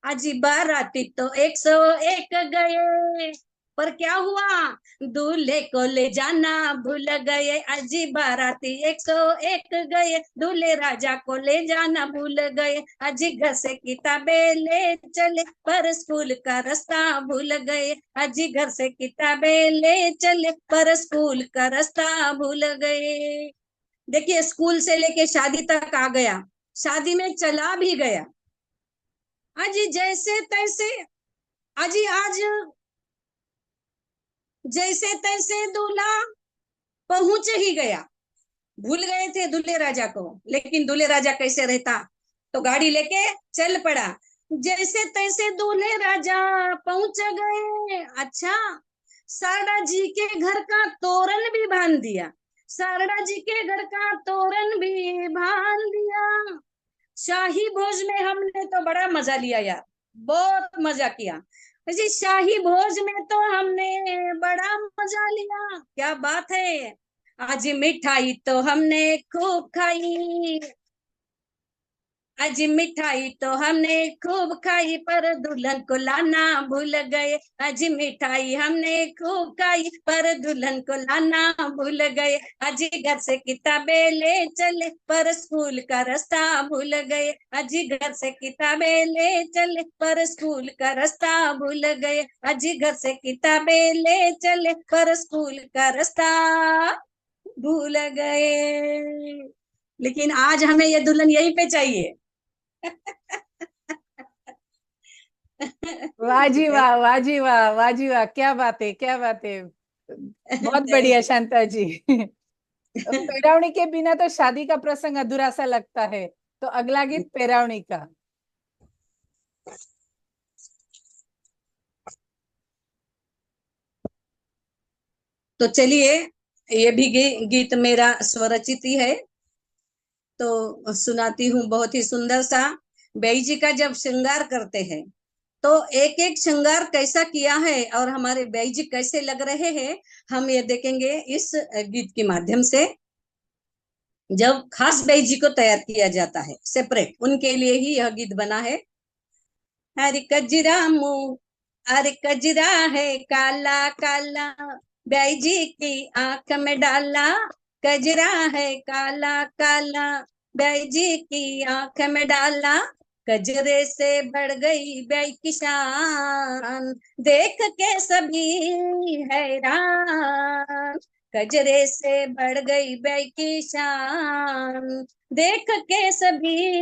आज बाराती तो 101 गए, पर क्या हुआ, दूल्हे को ले जाना भूल गए, आज बाराती 101 गए, दूल्हे राजा को ले जाना भूल गए, आज घर से किताबें ले चले पर स्कूल का रास्ता भूल गए, आज घर से किताबें ले चले पर स्कूल का रास्ता भूल गए। देखिए, स्कूल से लेके शादी तक आ गया, शादी में चला भी गया, आज जैसे तैसे, आज जैसे तैसे दूल्हा पहुंच ही गया, भूल गए थे दूल्हे राजा को, लेकिन दूल्हे राजा कैसे रहता, तो गाड़ी लेके चल पड़ा। जैसे तैसे दूल्हे राजा पहुंच गए। अच्छा, शारदा जी के घर का तोरण भी बांध दिया, शारदा जी के घर का तोरण भी बांध दिया। शाही भोज में हमने तो बड़ा मजा लिया यार, बहुत मजा किया जी। शाही भोज में तो हमने बड़ा मजा लिया, क्या बात है। आज मिठाई तो हमने खूब खाई, आज मिठाई तो हमने खूब खाई, पर दुल्हन को लाना भूल गए। आज मिठाई हमने खूब खाई, पर दुल्हन को लाना भूल गए। आज घर से किताबें ले चले, पर स्कूल का रास्ता भूल गए। आज घर से किताबें ले चले, पर स्कूल का रास्ता भूल गए। आज घर से किताबें ले चले, पर स्कूल का रास्ता भूल गए। लेकिन आज हमें ये दुल्हन यहीं पे चाहिए। वाह जी वाह, वाह जी वाह, वाह जी वाह, क्या बात है, क्या बात है। बहुत बढ़िया शांता जी। पेरावणी के बिना तो शादी का प्रसंग अधूरा सा लगता है, तो अगला गीत पेरावणी का। तो चलिए, ये भी गीत मेरा स्वरचित ही है, तो सुनाती हूँ। बहुत ही सुंदर सा बेई जी का जब श्रृंगार करते हैं, तो एक एक श्रृंगार कैसा किया है और हमारे बेई जी कैसे लग रहे हैं, हम ये देखेंगे इस गीत के माध्यम से। जब खास बेई जी को तैयार किया जाता है सेपरेट, उनके लिए ही यह गीत बना है। हरे कजरा मुंह अरे कजरा है काला काला, बेई जी की आंख में डाला। कजरा है काला काला, बेई जी की आंख में डाला। कजरे से बढ़ गई बेई की शान, देख के सभी हैरान। कजरे से बढ़ गई बेई की शान, देख के सभी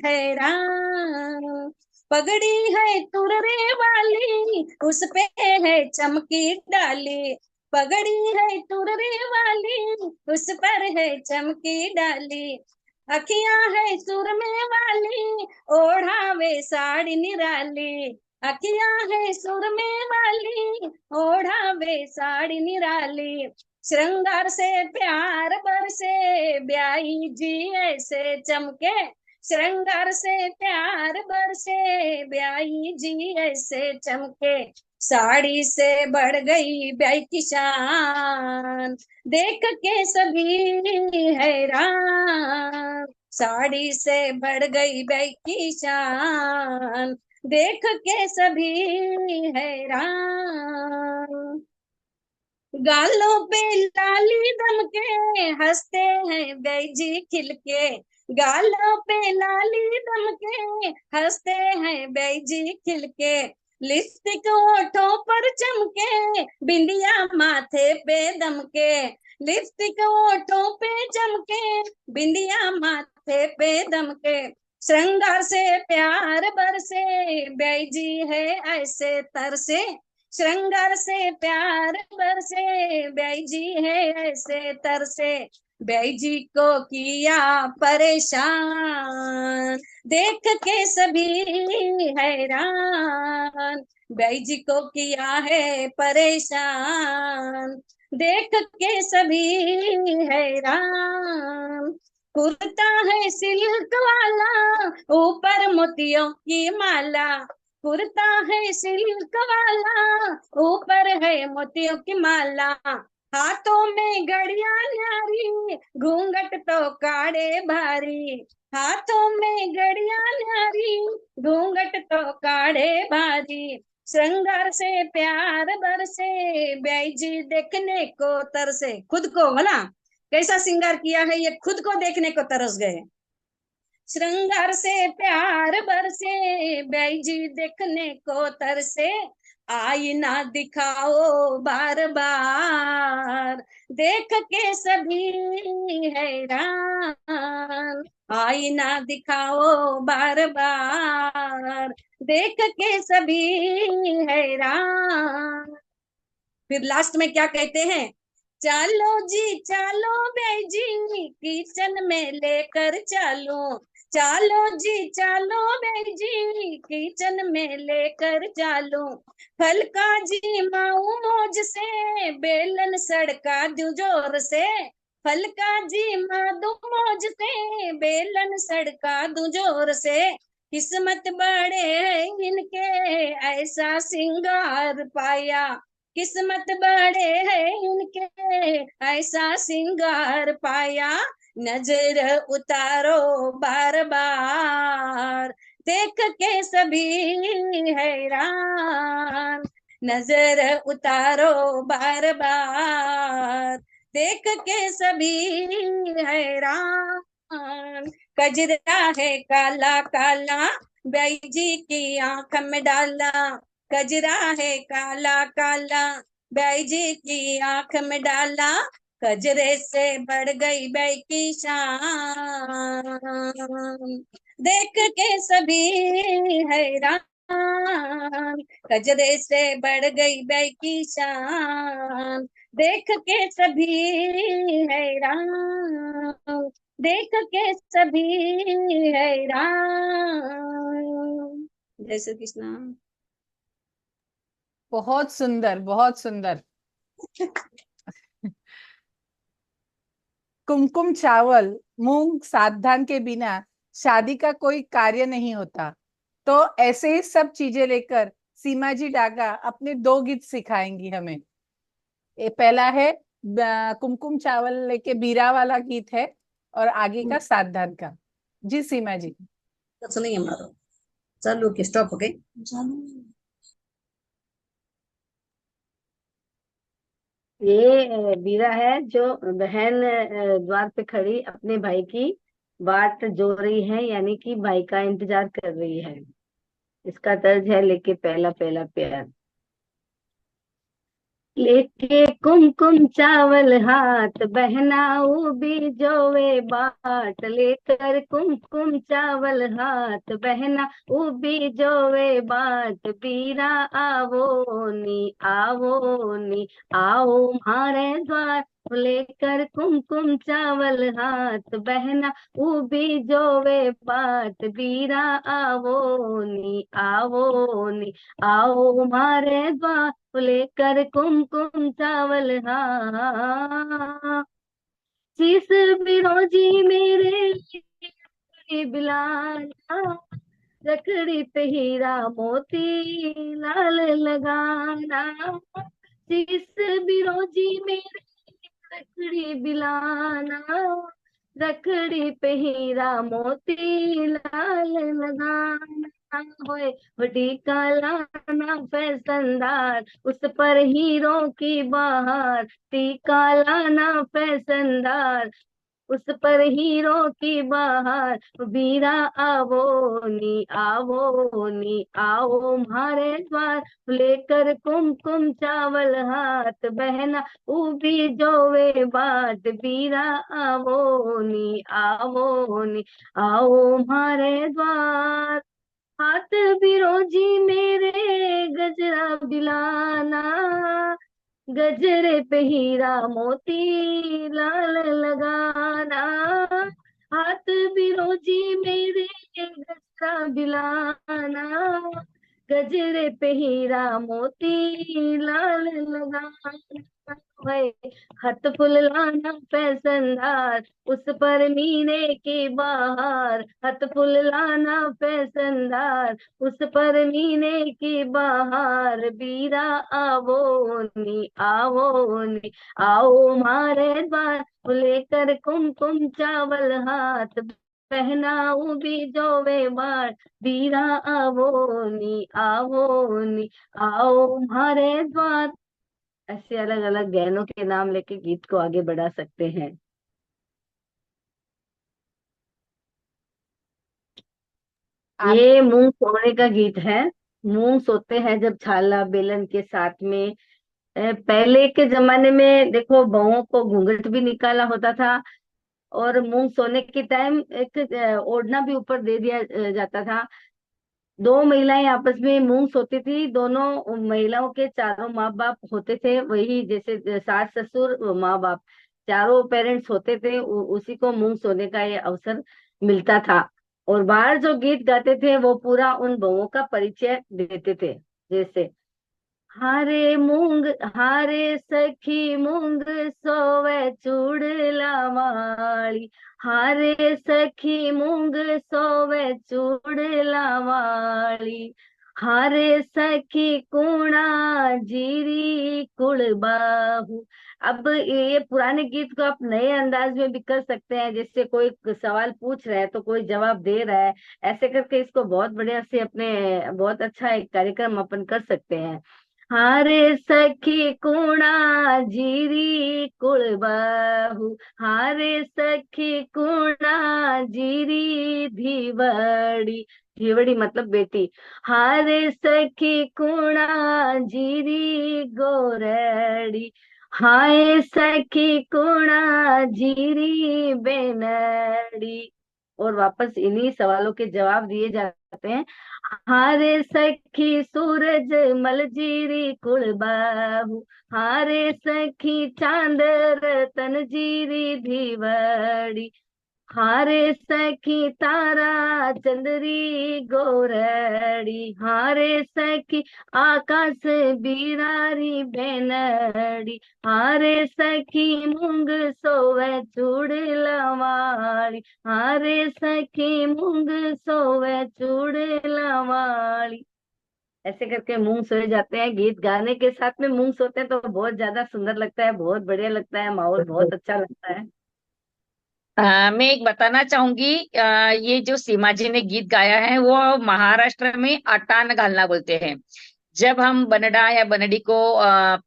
हैरान। पगड़ी है तुररे वाली, उस पे है चमकी डाली। पगड़ी है तुररे वाली, उस पर है चमकी डाली। अखियां है सुरमे वाली, ओढ़ावे साड़ी निराली। अखियां है सुरमे वाली, ओढ़ावे साड़ी निराली। श्रृंगार से प्यार बरसे, ब्याही जी ऐसे चमके। श्रृंगार से प्यार बरसे, ब्याही जी ऐसे चमके। साड़ी से बढ़ गई ब्याही की शान, देख के सभी हैरान। साड़ी से बढ़ गई ब्याही की शान, देख के सभी हैरान। गालों पे लाली दम के, हंसते हैं बेई जी खिल के। गालों पे लाली दम के, हंसते हैं बेई जी खिल के। लिपस्टिक होठों पर चमके, बिंदिया माथे पे दम के। लिपस्टिक होठों पे चमके, बिंदिया माथे पे दम के। श्रृंगार से प्यार बरसे, बेई जी है ऐसे तरसे। श्रृंगार से प्यार बरसे, ब्याई जी है ऐसे तरसे। ब्याई जी को किया परेशान, देख के सभी हैरान। ब्याई जी को किया है परेशान, देख के सभी हैरान। कुर्ता है सिल्क वाला, ऊपर मोतियों की माला। कुर्ता है सिल्क वाला, ऊपर है मोतियों की माला। हाथों में घड़ियां न्यारी, घूंघट तो काड़े भारी। हाथों में घड़ियां न्यारी, घूंघट तो काड़े भारी। श्रृंगार से प्यार बरसे, ब्याई जी देखने को तरसे। खुद को बोला कैसा श्रृंगार किया है, ये खुद को देखने को तरस गए। श्रृंगार से प्यार बरसे, ब्याई जी देखने को तरसे। आईना दिखाओ बार बार, देख के सभी हैरान। आईना दिखाओ बार बार, देख के सभी हैरान। फिर लास्ट में क्या कहते हैं, चालो जी चालो बे जी किचन में लेकर चालो, चालो जी चालो बे जी किचन में लेकर चालो, फलका जी माऊ मौज से बेलन सड़का दू जोर से, फलका जी मादू मौज से बेलन सड़का दू जोर से, किस्मत बड़े है इनके ऐसा सिंगार पाया, किस्मत बड़े है इनके ऐसा सिंगार पाया, नजर उतारो बार बार देख के सभी हैरान, नजर उतारो बार बार देख के सभी हैरान, कजरा है काला काला बाई जी की आंख में डाला, कजरा है काला काला बाई जी की आंख में डाला, कजरे से बढ़ गई बाई की शान, देख के सभी हैरान, कजरे से बढ़ गई बाई की शान, देख के सभी हैरान, देख के सभी हैरान। जय श्री कृष्ण। बहुत सुंदर, बहुत सुंदर। कुमकुम चावल मूंग सात धान के बिना शादी का कोई कार्य नहीं होता। तो ऐसे ही सब चीजें लेकर सीमा जी डागा अपने दो गीत सिखाएंगी हमें। ये पहला है कुमकुम चावल लेके बीरा वाला गीत है, और आगे का सात धान का। जी सीमा जी। नहीं हमारा चालू के स्टॉप हो गई चालू। ये बीरा है जो बहन द्वार पे खड़ी अपने भाई की बाट जो रही है, यानी कि भाई का इंतजार कर रही है। इसका तर्ज है लेके पहला पहला प्यार। लेके कुमकुम चावल हाथ बहनाऊ बीजोवे बाट, लेकर कुमकुम चावल हाथ बहनाऊ बीजोवे बाट, बीरा आवो नी आओ मारे द्वार, लेकर कुमकुम चावल हाथ बहना ऊ बीजोवे बाट, बीरा आवो नी आओ मारे द्वार, लेकर कुमकुम चावल हाँ, शीस बिरोजी मेरे बिलाना, रखड़ी पे हीरा मोती लाल लगाना, शीस बिरोजी मेरे रखड़ी बिलाना, रखड़ी पे हीरा मोती लाल लगाना, होए टीका लाना फैशनदार उस पर हीरो की बहार, टीका लाना फैशनदार उस पर हीरो की बहार, वीरा आवो नी आओ म्हारे द्वार, लेकर कुमकुम चावल हाथ बहना उबी जोवे बाट, वीरा आवो नी आओ म्हारे द्वार, हाथ बिरोजी मेरे गजरा बिलाना, गजरे पे हीरा मोती लाल लगाना, हाथ बिरोजी मेरे गजरा बिलाना, गजरे पे हीरा मोती लाल लगाना, हाथ फुल लाना फैशनदार उस पर मीने की बहार, हाथ फुल लाना फैशनदार उस पर मीने की बहार, बीरा आवो नी आओ मारे द्वार, लेकर कुमकुम चावल हाथ पहनाऊ बीजोवे बार, बीरा आवो नी आओ मारे द्वार। ऐसे अलग अलग गहनों के नाम लेके गीत को आगे बढ़ा सकते हैं। ये मूंग सोने का गीत है। मूंग सोते हैं जब छाला बेलन के साथ में। पहले के जमाने में देखो बहुओं को घूंघट भी निकाला होता था, और मूंग सोने के टाइम एक ओढ़ना भी ऊपर दे दिया जाता था। दो महिलाएं आपस में मूंग सोती थी। दोनों महिलाओं के चारों माँ बाप होते थे, वही जैसे सास ससुर माँ बाप चारों पेरेंट्स होते थे, उसी को मूंग सोने का ये अवसर मिलता था। और बाहर जो गीत गाते थे वो पूरा उन बहुओं का परिचय देते थे। जैसे हारे मूंग, हारे सखी मूंग सोवे चूड़ला वाली, हारे सखी मूंग सोवे चूड़ला वाली, हारे सखी कुणा जीरी कुड़बाहू। अब ये पुराने गीत को आप नए अंदाज में भी कर सकते हैं, जिससे कोई सवाल पूछ रहा है तो कोई जवाब दे रहा है, ऐसे करके इसको बहुत बढ़िया से अपने बहुत अच्छा एक कार्यक्रम अपन कर सकते हैं। हारे सखी कुणा जीरी कुळबाहू, हारे सखी कुणा जीरी धीवड़ी, धीवड़ी मतलब बेटी, हारे सखी कुणा जीरी गोरड़ी, हाय सखी कुणा जीरी बेनड़ी। और वापस इन्हीं सवालों के जवाब दिए जाते हैं। हारे सखी सूरज मलजीरी कुळबाहू, हारे सखी चांदर तनजीरी धीवड़ी, हारे सखी तारा चंदरी गोरड़ी, हारे सखी आकाश बिरारी बेनड़ी, हारे सखी मूंग सोवे चूड़ला वाली, हारे सखी मूंग सोवे चूड़ला वाली। ऐसे करके मूंग सोए जाते हैं। गीत गाने के साथ में मूंग सोते हैं तो बहुत ज्यादा सुंदर लगता है, बहुत बढ़िया लगता है, माहौल बहुत अच्छा लगता है। मैं एक बताना चाहूंगी, ये जो सीमा जी ने गीत गाया है वो महाराष्ट्र में अटान घालना बोलते हैं। जब हम बनडा या बनडी को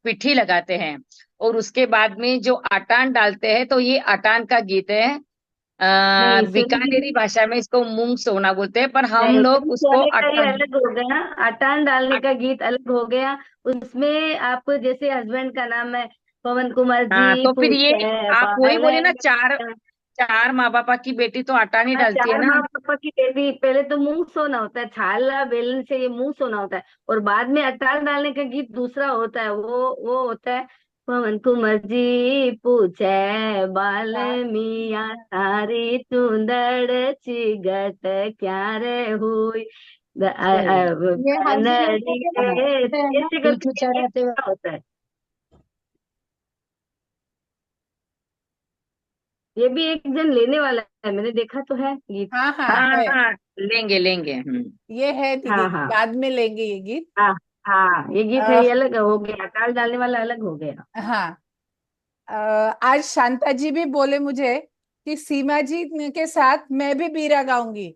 पिठी लगाते हैं और उसके बाद में जो अटान डालते हैं तो ये अटान का गीत है। नहीं सुनी बीकानेरी नहीं। भाषा में इसको मूंग सोना बोलते हैं, पर हम नहीं, लोग मूंग उसको सोने का ये अटान। अलग हो गया, अटान डालने का गीत अलग हो गया। उसमें आप जैसे हस्बैंड का नाम है पवन कुमार हाँ, जी तो फिर ये पूछे आप वही बाल बोले ना, में। चार चार माँ बापा की बेटी तो अटान ही हाँ, डालती है चार ना। माँ पापा की बेटी पहले तो मूंग सोना होता है, छाला बेलन से ये मूंग सोना होता है, और बाद में अटार डालने का गीत दूसरा होता है, वो होता है पवन कुमार जी पूछे बाल मिया थारी चुंदड़ चिगट क्या रे हुई ये हल्दी कनड़ी के रे, लिए है ना। ऐसे करके ये गीत पूरा होता है। ये भी एक जन लेने वाला है, मैंने देखा तो है गीत। हाँ हाँ हाँ है। हाँ, लेंगे लेंगे। ये है दीदी, हाँ हाँ बाद में लेंगे ये गीत। हाँ हाँ, ये गीत है, आ, ये अलग हो गया, ताल डालने वाला अलग हो गया। हाँ। अ, आज शांता जी भी बोले मुझे कि सीमा जी के साथ मैं भी बीरा गाऊंगी।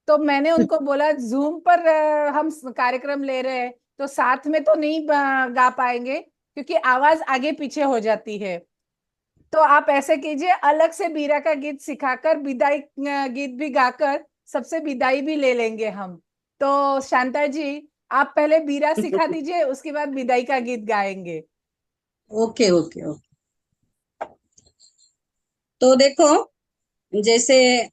तो मैंने उनको बोला जूम पर हम कार्यक्रम ले रहे हैं तो साथ में तो नहीं गा पाएंगे, क्योंकि आवाज आगे पीछे हो जाती है। तो आप ऐसे कीजिए, अलग से बीरा का गीत सिखाकर विदाई गीत भी गाकर सबसे विदाई भी ले लेंगे हम। तो शांता जी, आप पहले बीरा सिखा दीजिए, उसके बाद विदाई का गीत गाएंगे। Okay okay okay. तो देखो, जैसे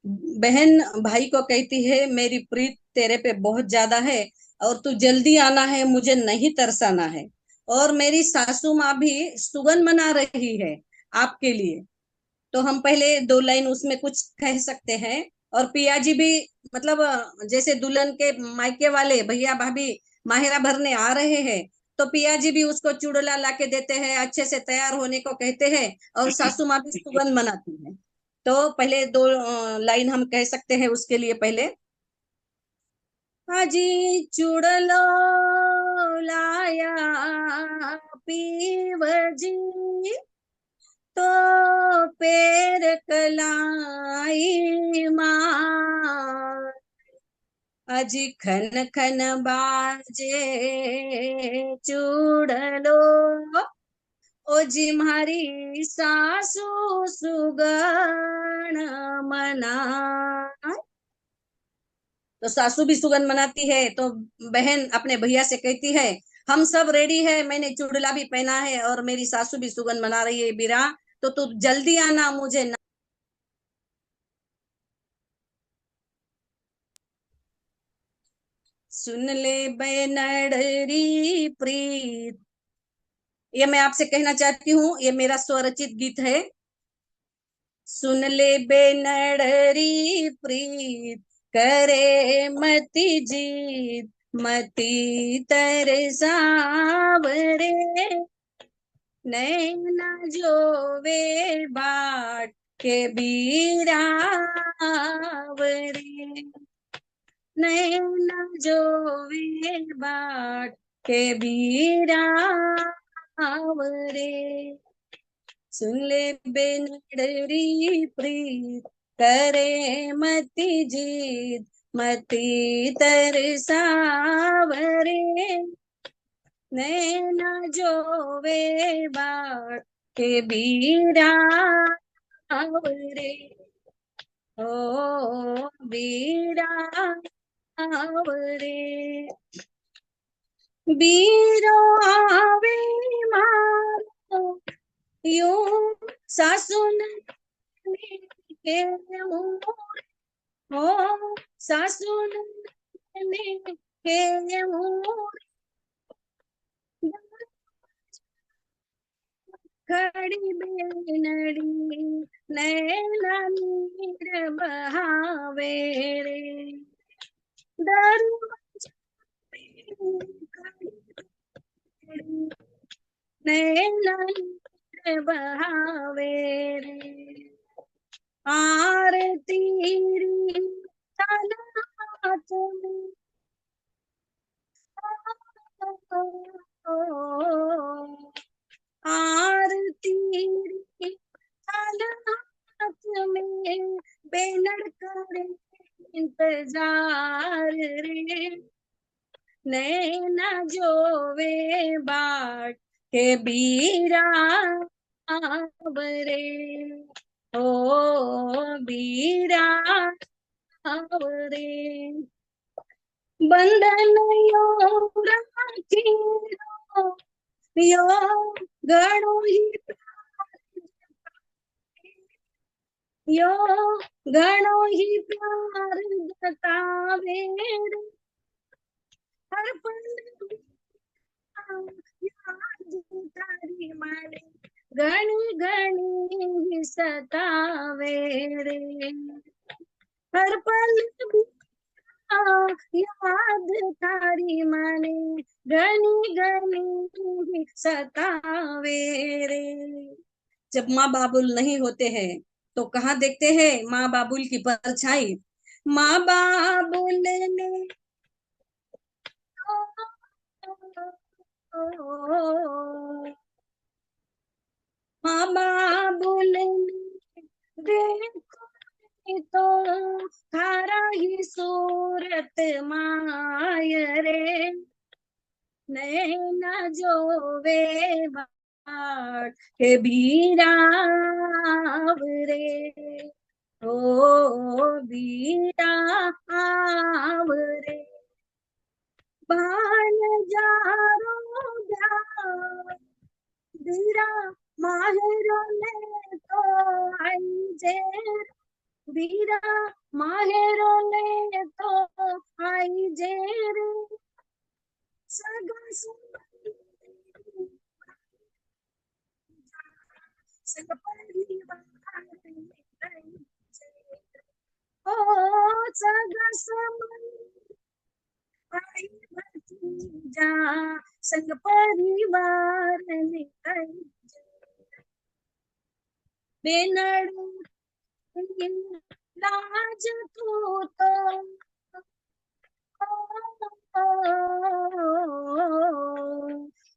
बहन भाई को कहती है मेरी प्रीत तेरे पे बहुत ज्यादा है, और तू जल्दी आना है, मुझे नहीं तरसाना है। और मेरी सासू माँ भी सुगन मना रही है आपके लिए। तो हम पहले दो लाइन उसमें कुछ कह सकते हैं। और पिया जी भी, मतलब जैसे दुल्हन के मायके वाले भैया भाभी माहिरा भरने आ रहे हैं, तो पिया जी भी उसको चूड़ला ला के देते हैं, अच्छे से तैयार होने को कहते हैं, और सासू माँ भी सुगंध मनाती है। तो पहले दो लाइन हम कह सकते हैं उसके लिए। पहले हाजी चूड़लो लाया पीवजी, तो पैर कलाई माँ, अजी खन खन बाजे चूड़लो, ओ जी मारी सासू सुगण मना। तो सासू भी सुगन मनाती है, तो बहन अपने भैया से कहती है हम सब रेडी है, मैंने चूड़ला भी पहना है, और मेरी सासू भी सुगन मना रही है बीरा, तो तू जल्दी आना, मुझे सुन ले बेनडरी प्रीत। ये मैं आपसे कहना चाहती हूँ, ये मेरा स्वरचित गीत है। सुन ले बेनडरी प्रीत, करे मति जीत, मति तरसावरे, नैना जोवे बाट के बीरावरे, नैना जोवे बाट के बीरावरे। सुन ले बेनडरी प्रीत, करे मति जीत, मति तरसावरे, नैना जोवे बाट के बीरावरे, ओ बीरावरे। बीरो आवे मारो यो सासुन के मोर, हो सासुन के मोर, खड़ी बेनड़ी नैना नीर बहावे रे, दरवाजा पे खड़ी बेनड़ी नैना नीर बहावे रे, आरती री तनात में, आरती री तनात में, बेनड़ करे इंतजार रे, नैना जोवे बाट के बीरावरे, ओ बीरावरे। बंधन यो राखीरो, यो घणो ही यो घणो ही प्यार जतावे रे, हर पल याद तारी मारे, घणी घणी ही सतावे रे, हर पल याद तारी माने, घनी घनी ही सतावे रे। जब माँ बाबुल नहीं होते हैं तो कहाँ देखते हैं माँ बाबुल की परछाई। माँ बाबुल ने माँ बाबुल ने देखो तो थारा ही सूरत माय रे, नैना जोवे बाट के बीरावरे, ओ बीरावरे। बान जारो ब्याह बीरा माहेरो ने तो आई जे, बीरा माहेरो ने तो आई जे रे, सगा संग परिवार ओ सगा आई भतीजा संग परिवार निकल बेनड़ लाज तू तो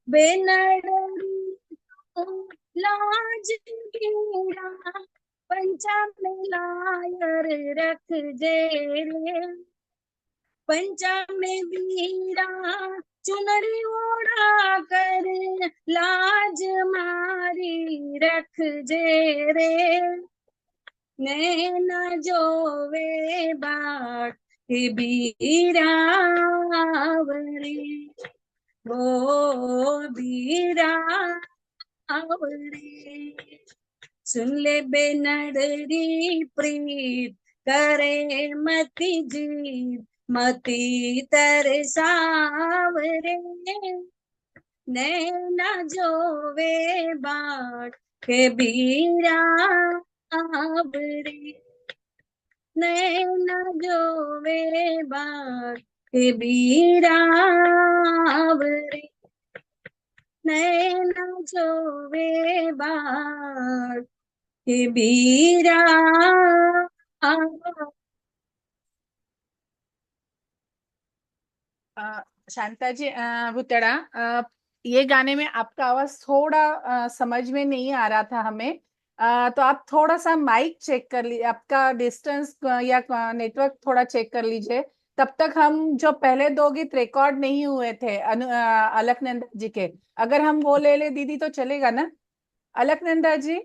बेनड़री लाज बीरा, पंचा में लायर रख जे रे, पंचा में बीरा चुनरी ओढ़ा कर लाज मारी रख जे रे, नैना जोवे बाट के बीरावरे, ओ बीरावरे। सुन ले बेनडरी प्रीत, करे मति जीत, मती तरसावरे नैना जोवे बाट के बीरा आवरे नैना जोवे बाट के बीरा आवरे नैना जोवे बाट के बीरा आवरे। शांता जी भुतड़ा, ये गाने में आपका आवाज थोड़ा समझ में नहीं आ रहा था हमें। तो आप थोड़ा सा माइक चेक कर लीजिए, आपका डिस्टेंस या नेटवर्क थोड़ा चेक कर लीजिए। तब तक हम जो पहले दो गीत रिकॉर्ड नहीं हुए थे अलकनंदा जी के, अगर हम वो ले ले दीदी तो चलेगा ना अलकनंदा जी?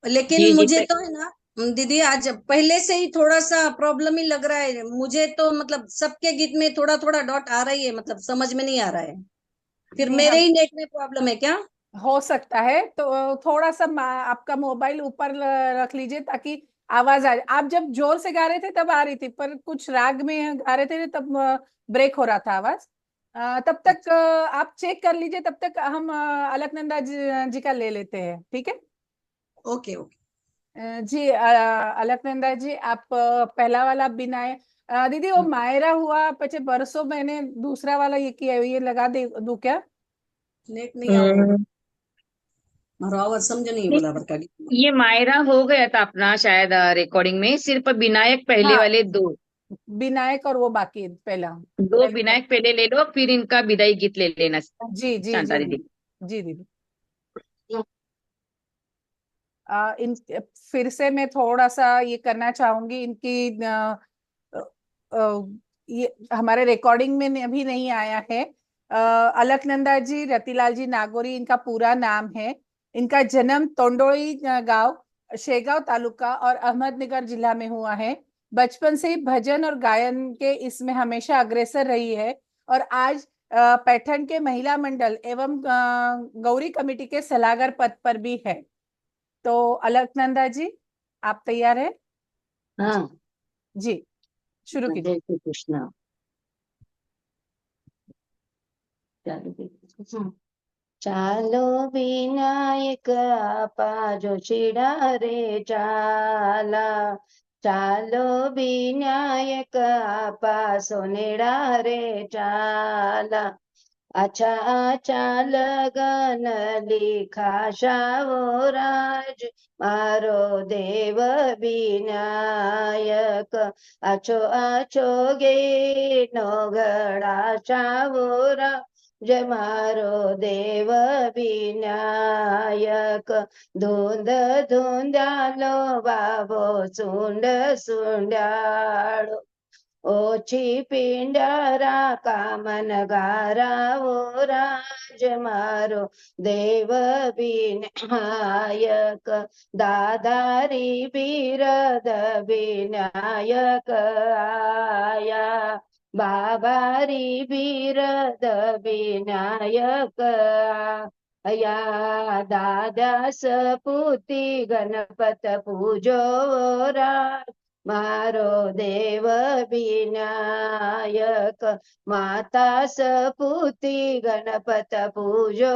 लेकिन जी जी मुझे तो है ना दीदी, आज पहले से ही थोड़ा सा प्रॉब्लम ही लग रहा है मुझे तो, मतलब सबके गीत में थोड़ा थोड़ा डॉट आ रही है, मतलब समझ में नहीं आ रहा है। फिर नहीं, मेरे हम ही नेट में प्रॉब्लम है क्या? हो सकता है तो थोड़ा सा आपका मोबाइल ऊपर रख लीजिए ताकि आवाज आ जाए। आप जब जोर से गा रहे थे तब आ रही थी, पर कुछ राग में गा रहे थे तब ब्रेक हो रहा था आवाज। तब तक आप चेक कर लीजिए, तब तक हम अलकनंदा जी का ले लेते हैं, ठीक है? Okay okay. जी अलकनंदा जी, आप पहला वाला बिनाए दीदी वो मायरा हुआ पचे बरसों मैंने दूसरा वाला ये किया, ये लगा दे दूं क्या? नेट नहीं आओ, मारो आवाज समझ नहीं नहीं, बोला बरका गीत में। ये मायरा हो गया था अपना शायद रिकॉर्डिंग में, सिर्फ विनायक पहले हाँ, वाले दो विनायक और वो बाकी पहला दो पहले विनायक पहले ले लो, फिर इनका विदाई गीत ले लेना जी जी शांता जी दीदी। जी दीदी। इन फिर से मैं थोड़ा सा ये करना चाहूंगी इनकी अ, ये हमारे रिकॉर्डिंग में अभी नहीं आया है। अलकनंदा जी रतिलाल जी नागोरी इनका पूरा नाम है। इनका जन्म तोंडोई गांव शेगांव तालुका और अहमदनगर जिला में हुआ है। बचपन से ही भजन और गायन के इसमें हमेशा अग्रसर रही है और आज पैठण के महिला मंडल एवं गौरी कमेटी के सलाहकार पद पर भी है। तो अलकनंदा जी, आप तैयार है? हाँ। जी, शुरू कीजिए। जय श्री कृष्ण। चालू कीजिए। चालो विनायक आपा जो छिड़ा रे चाला, चालो विनायक आपा सोनेड़ा रे चाला, अच्छा अच्छा लगन लिखाशावो राज मारो देव विनायक, आछो आछो गे नो घड़ाशावो राज मारो देव विनायक, धुंद धुंद्यालो बाबो सुंड सुंड्याळो, ओछी पिंडारा कामन गारावो राज मारो देव विनायक, दादारी बिरद विनायक आया, बाबारी बिरद विनायक आया, दादास पुती गणपत पूजो राज मारो देव विनायक, माता सपूती गणपत पूजो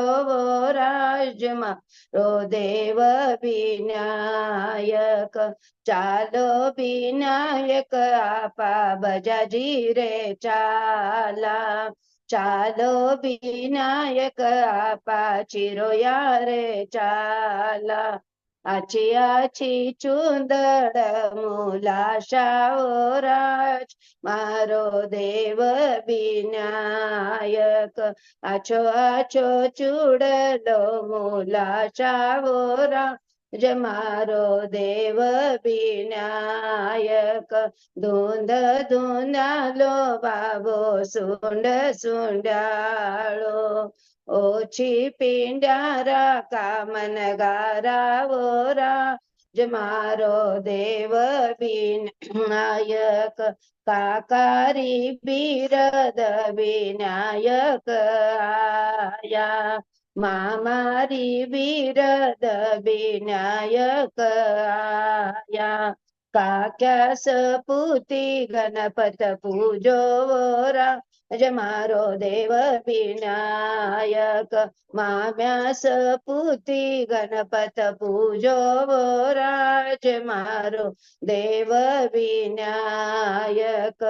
राज मारो देव विनायक, चालो विनायक आपा बजाजी रे चाला, चालो विनायक आपा चिरोया रे चाला, आची आची चुंदड मुलाशाओ राज मारो देव विनायक, आछो आछो चूड़लो मुलाशाओ राज मारो देव विनायक, धुंद धुंदालो बाबो सुंड सुंडाळो, ओछी पिंडारा कामन गारावो राज मारो देव विनायक, काकारी बिरद विनायक आया, मामारी बिरद विनायक आया, કાક્યા સપૂતી ગણપત પૂજો વોરા જ મારો દેવ વિનાયક મામ્યા સપૂતી ગણપત પૂજો વોરા જ મારો દેવ વિનાયક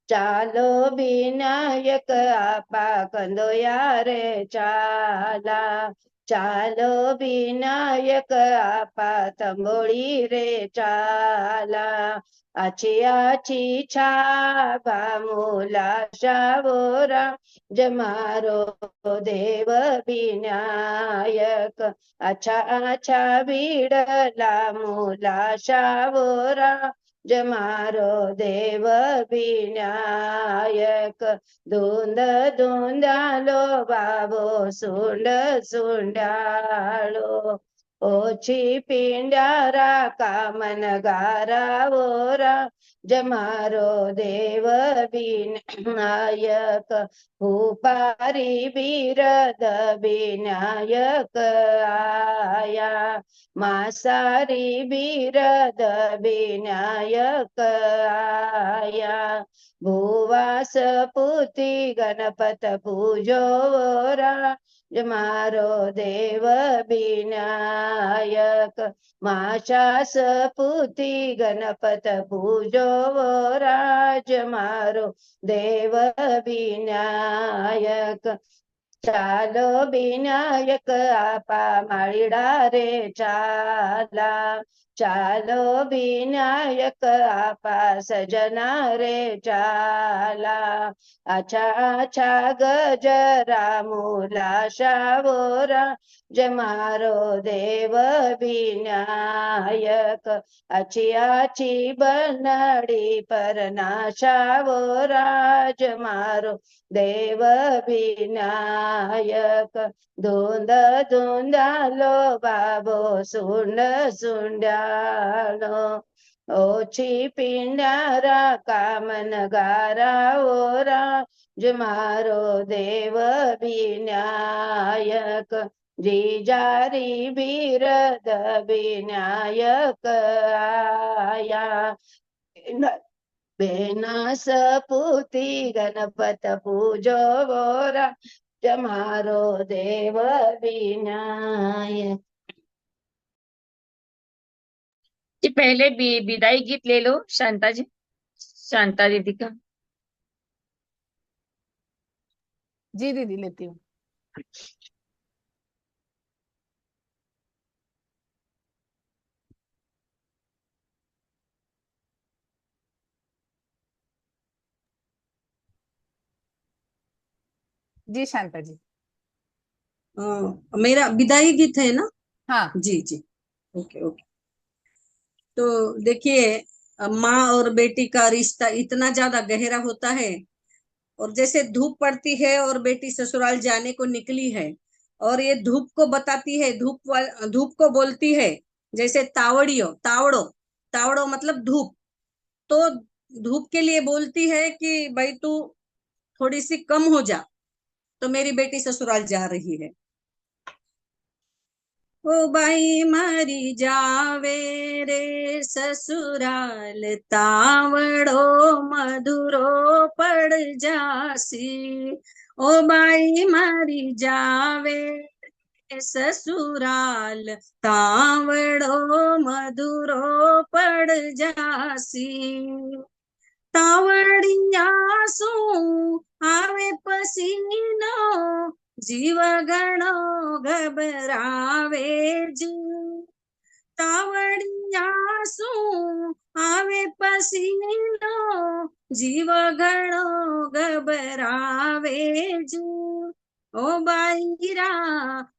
ચાલો વિનાયક આપા કંદોયા રે ચાલા ચાલો વિનાયક આપા તંબોળી રે ચાલા આછી આછી છાભા મૂલા શાવોરા જ મારો દેવ વિનાયક આછા આછા બીડલા મૂલા શાવોરા જ મારો દેવ વિનાયક ધૂંધ ધૂંધાલો બાબો સુંડ સુંડાળો ઓછી પિંડારા કામન ગારાવોરા જ મારો દેવ વિનાયક ભૂપારી બિરદ વિનાયક આયા માસારી બિરદ વિનાયક આયા ભુવાસ પૂતી ગણપત પૂજો વોરા જ મારો દેવ વિનાયક માશાસ પૂતી ગણપત પૂજો વોરા જ મારો દેવ વિનાયક ચાલો વિનાયક આપા માળીડા રે ચાલા ચાલો વિનાયક આપા સજના રે ચાલા આછા આછા ગજરા મૂલા શાવોરા જ મારો દેવ વિનાયક આછી આછી બનડી પર નાશાવોરા જ મારો દેવ વિનાયક ધૂંધ ધૂંધાલો બાબો સુંડ સુંડાળો ઓછી પિંડારા કામન ગારાઓરા જ મારો દેવ વિનાયક જીજારી બિરદ વિનાયક આયા બેના સપૂતી ગણપત પૂજો વોરા જ મારો દેવ વિનાયક जी पहले विदाई गीत ले लो शांता जी, शांता दीदी का। जी दीदी लेती हूँ। जी शांता जी। मेरा विदाई गीत है ना? हाँ जी जी, ओके ओके। तो देखिए, माँ और बेटी का रिश्ता इतना ज्यादा गहरा होता है, और जैसे धूप पड़ती है और बेटी ससुराल जाने को निकली है, और ये धूप को बताती है, धूप को बोलती है, जैसे तावड़ो तावड़ो मतलब धूप, तो धूप के लिए बोलती है कि भाई तू थोड़ी सी कम हो जा, तो मेरी बेटी ससुराल जा रही है। ओ बाई मारी जावे रे ससुराल, तावड़ो मधुरो पड़ जासी। ओ बाई मारी जावे रे ससुराल, तावड़ो मधुरो पड़ जासी। तावड़िया सू आवे पसीनो, जीव घणो घबरावे जी। तावड़िया सू आवे पसीनो, जीव घणो घबरावे जी। ओ बाईरा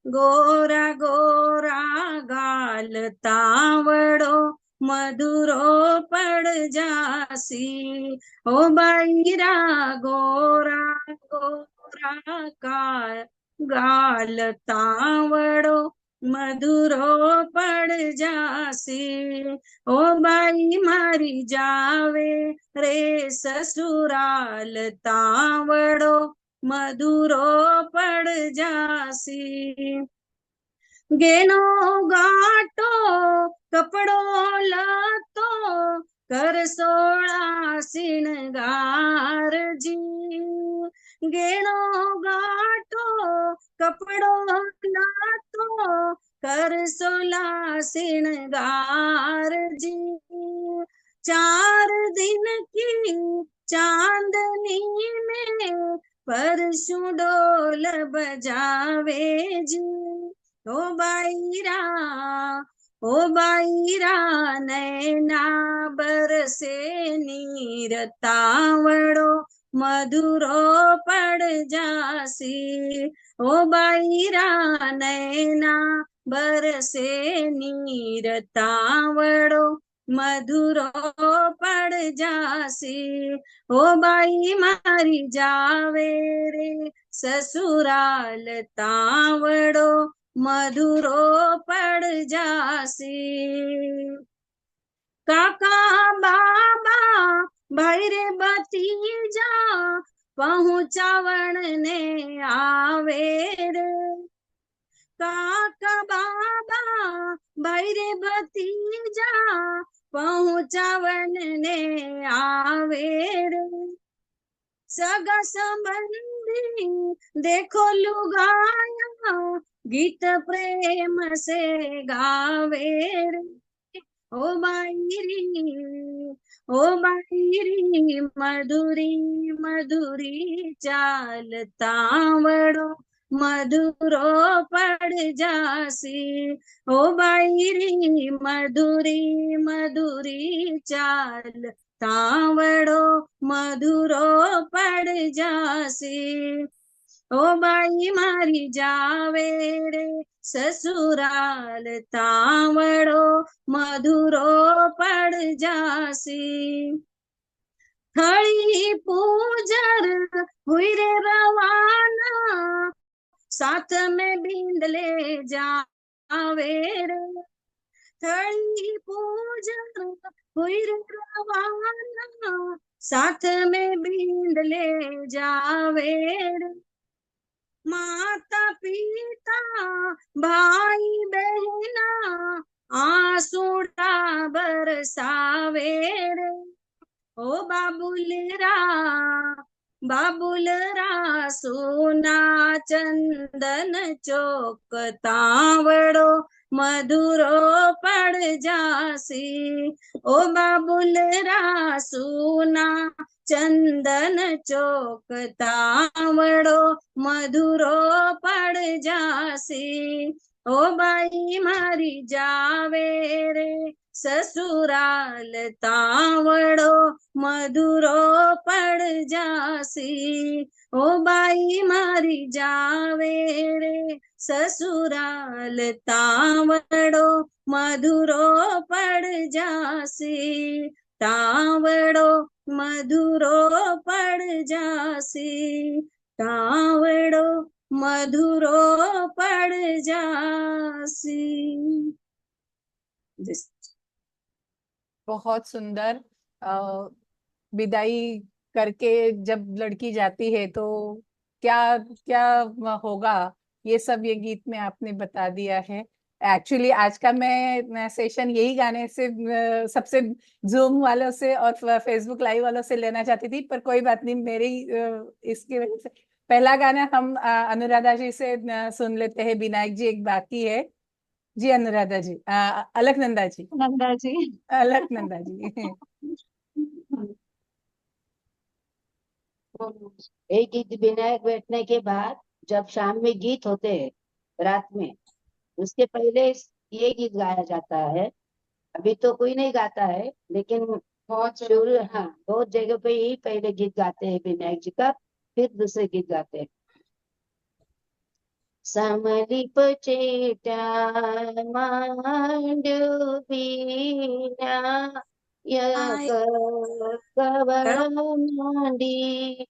गोरा गोरा गाल, तावड़ो मधुरो पड़ जासी। ओ बाईरा गोरा गोरा गाल, तावड़ो मधुरो पड़ जासी। ओ बाई मारी जावे रे ससुराल, तावड़ो मधुरो पड़ जासी। गेनो गाटो कपड़ो लातो, कर सोळा सिणगार जी, गेणो गाठो कपड़ो लातो, कर सोला सिणगार जी। 4 दिन की चांदनी में परशु डोल बजावे जी। ओ बाईरा नैना बरसे नीर तावड़ो, मधुरो पड़ जासी। ओ बाईरा नैना बरसे नीर तावड़ो, मधुरो पड़ जासी। ओ बाई मारी जावे रे ससुराल तावड़ो, मधुरो पड़ जासी। काका बाबा भाई रे भतीजा, पहुंचावण ने आवे रे। काका बाबा भाई रे भतीजा, पहुंचावण ने आवे रे। सगा संबंधी देखो लुगाया, गीत प्रेम से गावे रे। ओ बाईरी मधुरी मधुरी चाल तावड़ो, मधुरो पड़ जासी। ओ बाईरी मधुरी मधुरी चाल तावड़ो, मधुरो पड़ जासी। ओ बाई मारी जावे रे ससुराल तावड़ो, मधुरो पड़ जासी। थड़ी पूजर हुई रे रवाना, साथ में बींद ले जावे रे। थड़ी पूजर हुई रे रवाना, साथ में बींद ले जावे रे। माता पिता भाई बहना, आंसुड़ा बरसावे रे। ओ बाबुलरा सोना चंदन चौक तावड़ो, मधुरो पड़ जासी। ओ बाबुलरा सोना चंदन चौक तावड़ो, मधुरो पड़ जासी। ओ बाई मारी जावे रे ससुराल तावड़ो, मधुरो पड़ जासी। ओ बाई मारी जावे रे ससुराल तावड़ो, मधुरो पड़ जासी। तावड़ो मधुरो पड़ जासी, तावड़ो मधुरो पड़ जासी। बहुत सुंदर। विदाई करके जब लड़की जाती है तो क्या क्या होगा, ये सब ये गीत में आपने बता दिया है। एक्चुअली आज का मैं सेशन यही गाने से सबसे जूम वालों से और फेसबुक लाइव वालों से लेना चाहती थी, पर कोई बात नहीं, मेरी इसकी वजह से पहला गाना हम अनुराधा जी से सुन लेते हैं। विनायक जी एक बाकी है जी, अनुराधा जी, अलकनंदा जी, नंदा जी। अलकनंदा जी। एक गीत विनायक बैठने के बाद, जब शाम में गीत होते हैं रात में, उसके पहले ये गीत गाया जाता है। अभी तो कोई नहीं गाता है, लेकिन शुरू, हाँ, बहुत जगह पे ही पहले गीत गाते हैं विनायक जी का, फिर दूसरे गीत गाते हैं। समलिप चेट्या मांडवीना, कवळ मांडी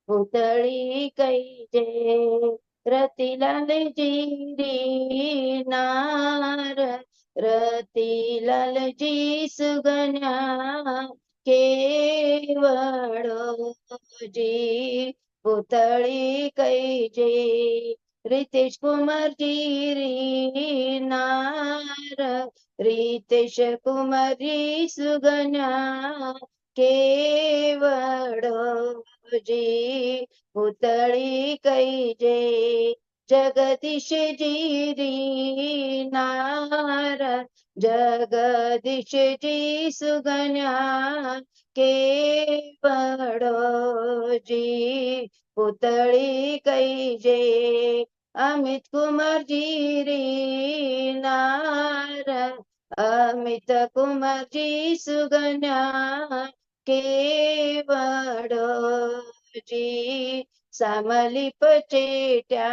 पुतळी कैजे रतिलाल जी नार, रतिलाल जी सुगन्या केवळ जी पुतळी कैजे रितेश कुमार जी रीनार, रितेश कुमारी सुगन्या केवड़जी, पुतળી कई जे जगदीश जी रीनार, जगदीश जी सुगन्या केवड़जी, पुतળી कई जे अमित कुमार जी रीनार, अमित कुमार जी सुगन्या केवड़जी, सामली पचेट्या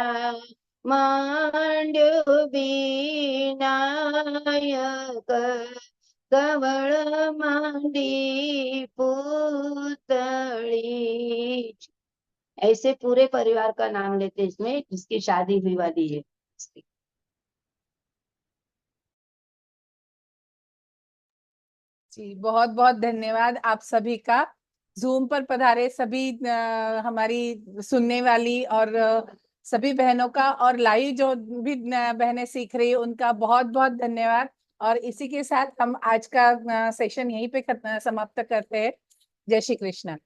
मांड्यो विनायक, कवळ मांडी पुतળી। ऐसे पूरे परिवार का नाम लेते इसमें जिसकी शादी हुई वाली है। जी, बहुत बहुत धन्यवाद आप सभी का। जूम पर पधारे सभी हमारी सुनने वाली और सभी बहनों का, और लाइव जो भी बहनें सीख रही है उनका बहुत बहुत धन्यवाद। और इसी के साथ हम आज का सेशन यहीं पे समाप्त करते हैं। जय श्री कृष्ण।